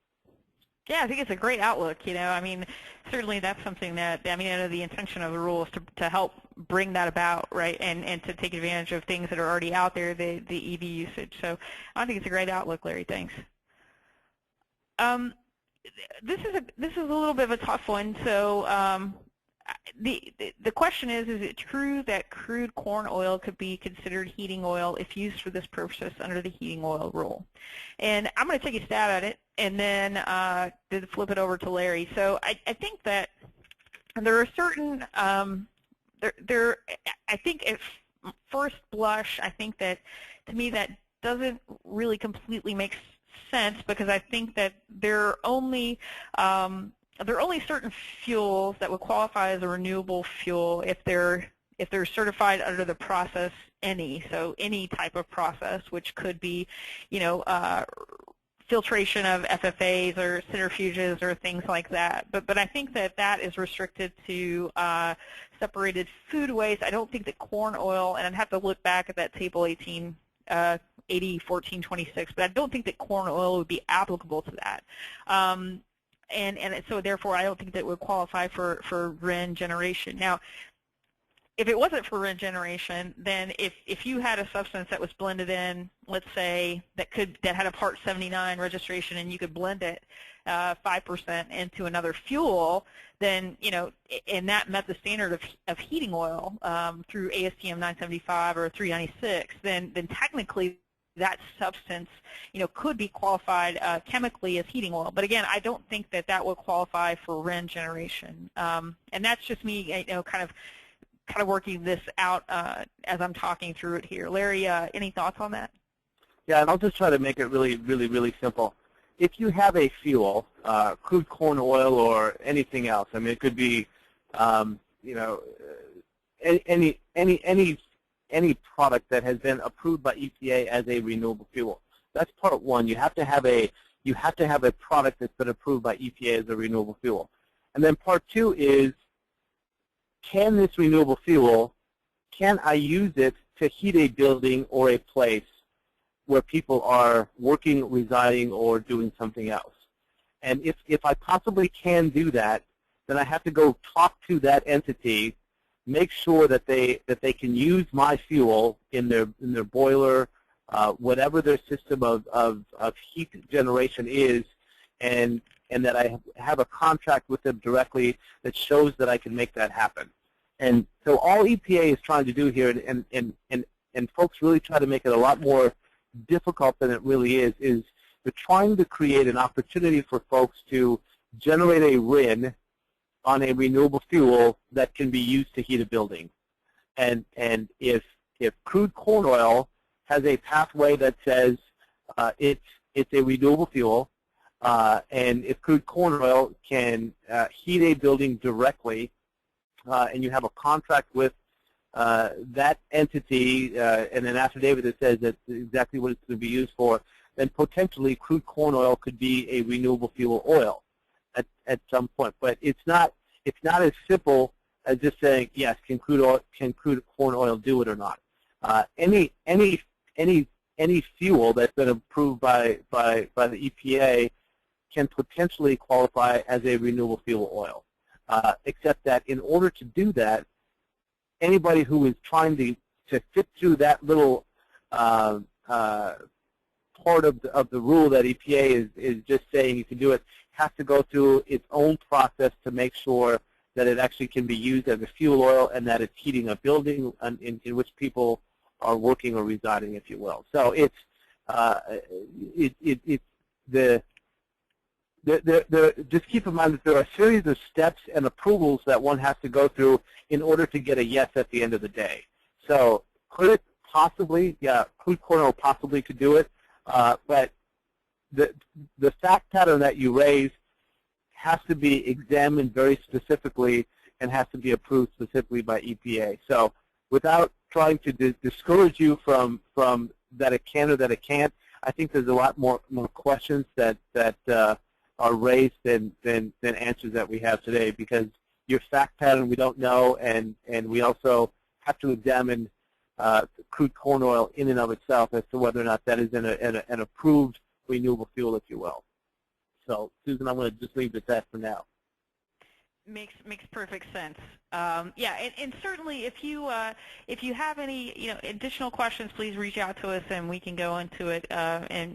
Yeah, I think it's a great outlook. I mean, certainly that's something that, the intention of the rule is to help bring that about, right, and to take advantage of things that are already out there, the EV usage. So I think it's a great outlook, Larry. Thanks. This is a little bit of a tough one. So the question is it true that crude corn oil could be considered heating oil if used for this purpose under the heating oil rule? And I'm going to take a stab at it and then flip it over to Larry. So I think that there are certain, I think at first blush, I think that to me that doesn't really completely make sense because I think that there are only certain fuels that would qualify as a renewable fuel if they're certified under the process so any type of process, which could be, filtration of FFAs or centrifuges or things like that. But I think that is restricted to separated food waste. I don't think that corn oil, and I'd have to look back at that Table 18 801426, but I don't think that corn oil would be applicable to that. And so therefore I don't think that would qualify for RIN generation. Now, if it wasn't for RIN generation, then if you had a substance that was blended in, let's say, that had a Part 79 registration, and you could blend it 5% into another fuel, then, you know, and that met the standard of heating oil through ASTM 975 or 396, then technically that substance, you know, could be qualified chemically as heating oil. But again, I don't think that that would qualify for RIN generation. And that's just me, you know, kind of working this out as I'm talking through it here. Larry, any thoughts on that? Yeah, and I'll just try to make it really simple. If you have a fuel, crude corn oil or anything else, I mean, it could be, you know, any product that has been approved by EPA as a renewable fuel. That's part one. You have to have a product that's been approved by EPA as a renewable fuel. And then part two is, can this renewable fuel, can I use it to heat a building or a place where people are working, residing, or doing something else? And if I possibly can do that, then I have to go talk to that entity, make sure that they can use my fuel in their boiler, whatever their system of heat generation is, and that I have a contract with them directly that shows that I can make that happen. And so all EPA is trying to do here, and folks really try to make it a lot more difficult than it really is they're trying to create an opportunity for folks to generate a RIN on a renewable fuel that can be used to heat a building. And if crude corn oil has a pathway that says it's a renewable fuel, and if crude corn oil can heat a building directly, and you have a contract with that entity and an affidavit that says that's exactly what it's going to be used for, then potentially crude corn oil could be a renewable fuel oil at some point. But it's not as simple as just saying, yes, can crude corn oil do it or not? Any fuel that's been approved by the EPA can potentially qualify as a renewable fuel oil. Except that in order to do that, anybody who is trying to fit through that little part of the rule that EPA is just saying you can do it has to go through its own process to make sure that it actually can be used as a fuel oil and that it's heating a building in which people are working or residing, if you will. So it's just keep in mind that there are a series of steps and approvals that one has to go through in order to get a yes at the end of the day. So could it possibly, yeah, crude corn oil possibly could do it, but the fact pattern that you raise has to be examined very specifically and has to be approved specifically by EPA. So without trying to discourage you from that it can or that it can't, I think there's a lot more questions that are raised than answers that we have today, because your fact pattern we don't know, and we also have to examine crude corn oil in and of itself as to whether or not that is an approved renewable fuel, if you will. So, Susan, I'm going to just leave it at that for now. Makes perfect sense. Yeah, and certainly if you have any additional questions, please reach out to us and we can go into it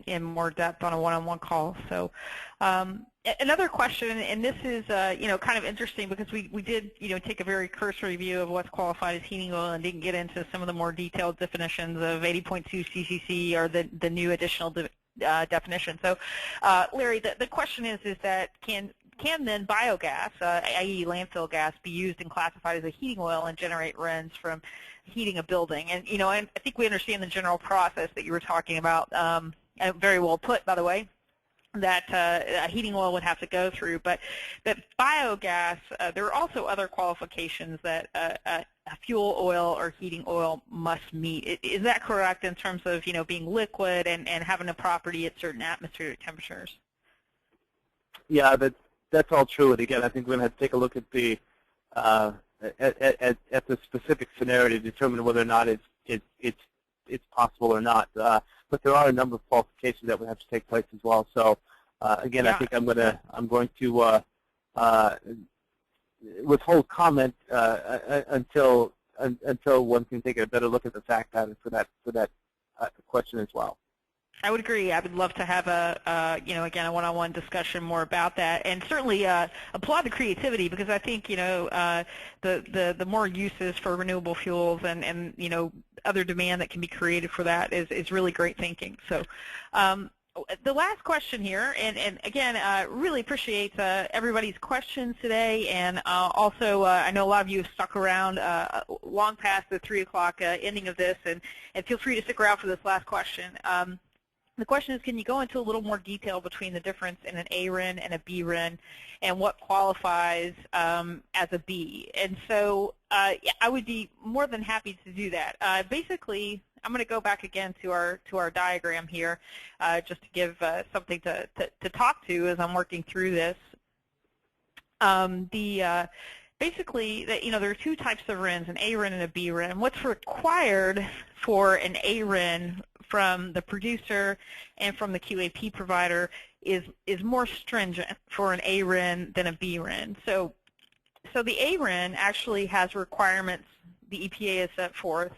in more depth on a one-on-one call. So another question, and this is kind of interesting because we did take a very cursory view of what's qualified as heating oil and didn't get into some of the more detailed definitions of 80.2 CCC or the new additional definition. So Larry, the question is that can then biogas, i.e. landfill gas, be used and classified as a heating oil and generate RINs from heating a building? And I think we understand the general process that you were talking about, and very well put, by the way, that a heating oil would have to go through. But biogas, there are also other qualifications that a fuel oil or heating oil must meet. Is that correct in terms of being liquid and having a property at certain atmospheric temperatures? Yeah, that's all true. And again, I think we're going to have to take a look at the at the specific scenario to determine whether or not it's possible or not. But but there are a number of qualifications that would have to take place as well. So again, I think I'm going to withhold comment until one can take a better look at the fact pattern for that question as well. I would agree. I would love to have again, a one-on-one discussion more about that, and certainly applaud the creativity, because I think, the more uses for renewable fuels and other demand that can be created for that is really great thinking. So. The last question here, and again, really appreciate everybody's questions today, and also I know a lot of you have stuck around long past the 3 o'clock ending of this, and feel free to stick around for this last question. The question is, can you go into a little more detail between the difference in an A RIN and a B RIN, and what qualifies as a B? And so I would be more than happy to do that. Basically, I'm going to go back again to our diagram here, just to give something to talk to as I'm working through this. Basically, there are 2 types of RINs, an A RIN and a B RIN. What's required for an A RIN from the producer and from the QAP provider is more stringent for an A RIN than a B RIN. So the A RIN actually has requirements the EPA has set forth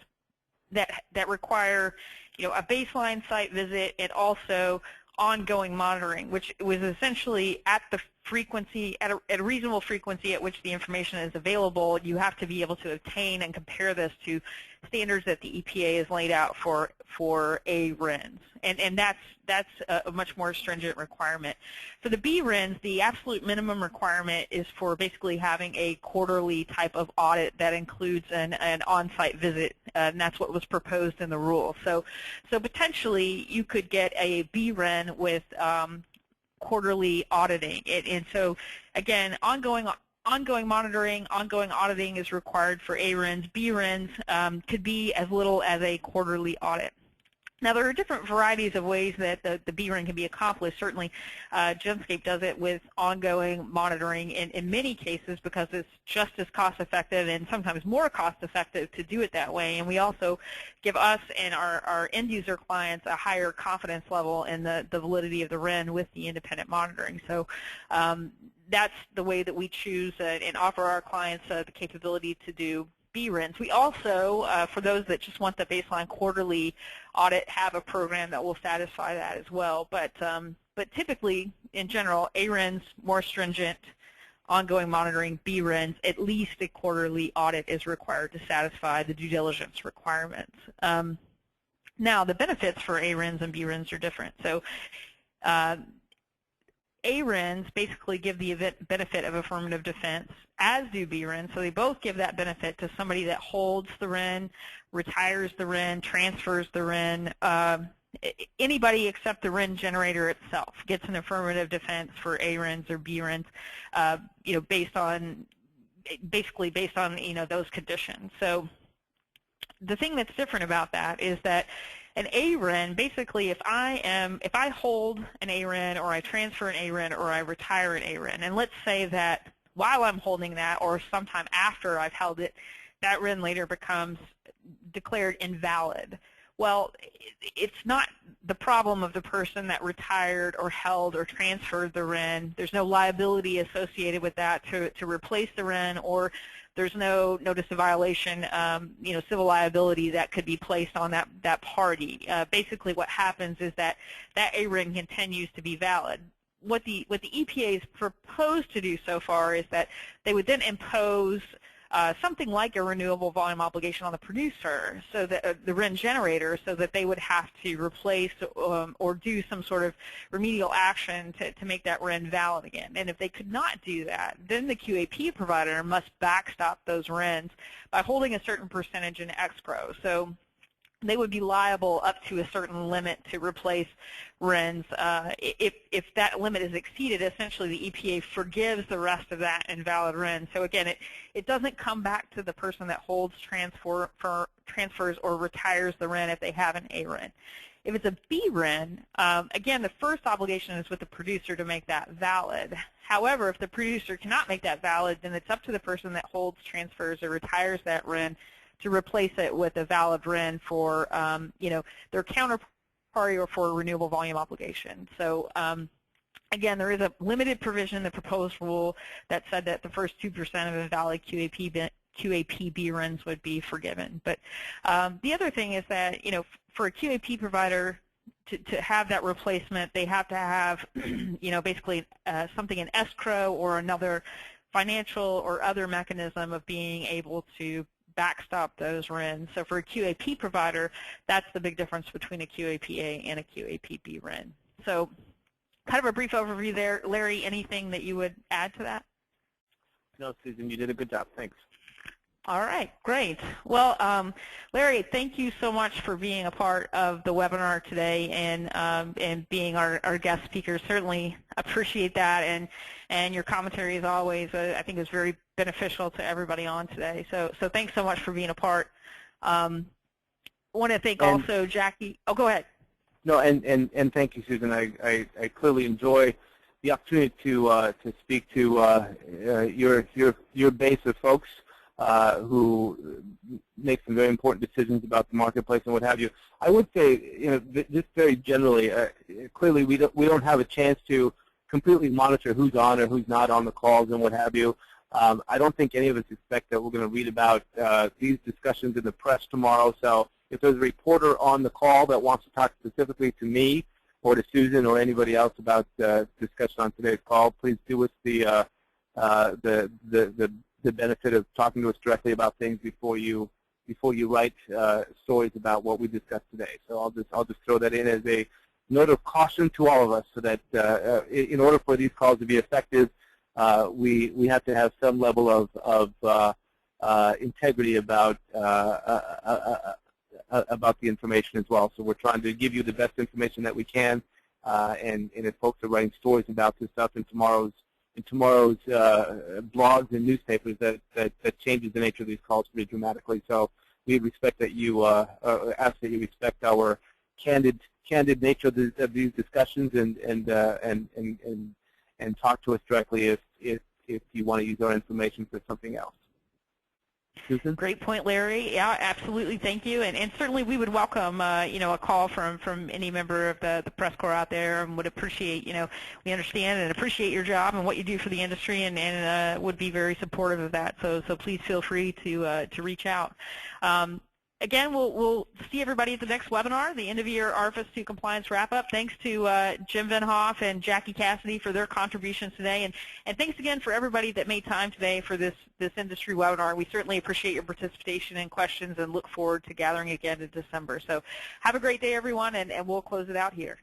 that require, a baseline site visit and also ongoing monitoring, which was essentially at the frequency, at a reasonable frequency at which the information is available. You have to be able to obtain and compare this to standards that the EPA has laid out for A RINs, and that's a much more stringent requirement. For the B RINs, the absolute minimum requirement is for basically having a quarterly type of audit that includes an on-site visit, and that's what was proposed in the rule. So potentially you could get a B RIN with quarterly auditing, and so again, ongoing monitoring, ongoing auditing is required for A RINs. B RINs could be as little as a quarterly audit. Now, there are different varieties of ways that the B RIN can be accomplished. Certainly, Genscape does it with ongoing monitoring in many cases, because it's just as cost-effective and sometimes more cost-effective to do it that way. And we also give us and our end-user clients a higher confidence level in the validity of the RIN with the independent monitoring. So that's the way that we choose and offer our clients the capability to do B RINs. We also, for those that just want the baseline quarterly audit, have a program that will satisfy that as well. But typically, in general, A RINs more stringent, ongoing monitoring. B RINs, at least a quarterly audit is required to satisfy the due diligence requirements. Now, the benefits for A RINs and B RINs are different. So A RINs basically give the benefit of affirmative defense, as do B RINs. So they both give that benefit to somebody that holds the RIN, retires the RIN, transfers the RIN. Anybody except the RIN generator itself gets an affirmative defense for A RINs or B RINs, based on those conditions. So the thing that's different about that is that an A RIN, basically, if I hold an A RIN, or I transfer an A RIN, or I retire an A RIN, and let's say that while I'm holding that, or sometime after I've held it, that RIN later becomes declared invalid. Well, it's not the problem of the person that retired or held or transferred the RIN. There's no liability associated with that to replace the RIN, or there's no notice of violation, civil liability that could be placed on that party. Basically, what happens is that A RIN continues to be valid. What the EPA has proposed to do so far is that they would then impose something like a renewable volume obligation on the producer, so that the RIN generator, so that they would have to replace or do some sort of remedial action to make that RIN valid again. And if they could not do that, then the QAP provider must backstop those RINs by holding a certain percentage in escrow. So they would be liable up to a certain limit to replace RINs. If that limit is exceeded, essentially the EPA forgives the rest of that invalid RIN. So again, it doesn't come back to the person that holds, transfers, or retires the RIN if they have an A RIN. If it's a B RIN, again, the first obligation is with the producer to make that valid. However, if the producer cannot make that valid, then it's up to the person that holds, transfers, or retires that RIN to replace it with a valid RIN for their party or for a renewable volume obligation. So again, there is a limited provision in the proposed rule that said that the first 2% of a valid QAP RINs would be forgiven. But the other thing is that, for a QAP provider to have that replacement, they have to have, basically something in escrow or another financial or other mechanism of being able to backstop those RINs. So for a QAP provider, that's the big difference between a QAPA and a QAPB RIN. So kind of a brief overview there. Larry, anything that you would add to that? No, Susan, you did a good job. Thanks. All right, great. Well, Larry, thank you so much for being a part of the webinar today and being our guest speaker. Certainly appreciate that, and your commentary, as always, I think is very beneficial to everybody on today. So thanks so much for being a part. I want to thank also Jackie. Oh, go ahead. No, and thank you, Susan. I clearly enjoy the opportunity to speak to your base of folks who make some very important decisions about the marketplace and what have you. I would say, just very generally, clearly we don't have a chance to completely monitor who's on or who's not on the calls and what have you. I don't think any of us expect that we're going to read about these discussions in the press tomorrow. So if there's a reporter on the call that wants to talk specifically to me or to Susan or anybody else about discussion on today's call, please do us the benefit of talking to us directly about things before you write stories about what we discussed today. So I'll just throw that in as a note of caution to all of us, so that in order for these calls to be effective, we have to have some level of integrity about the information as well. So we're trying to give you the best information that we can, and if folks are writing stories about this stuff in tomorrow's blogs and newspapers, that changes the nature of these calls pretty dramatically. So we respect that you ask that you respect our candid nature of these discussions, and talk to us directly if you want to use our information for something else. Susan? Great point, Larry. Yeah, absolutely. Thank you. And certainly we would welcome, a call from any member of the press corps out there, and would appreciate, we understand and appreciate your job and what you do for the industry, and would be very supportive of that. So please feel free to reach out. Again, we'll see everybody at the next webinar, the end-of-year RFIS 2 compliance wrap-up. Thanks to Jim Van Hoff and Jackie Cassidy for their contributions today, and thanks again for everybody that made time today for this industry webinar. We certainly appreciate your participation and questions, and look forward to gathering again in December. So have a great day, everyone, and we'll close it out here.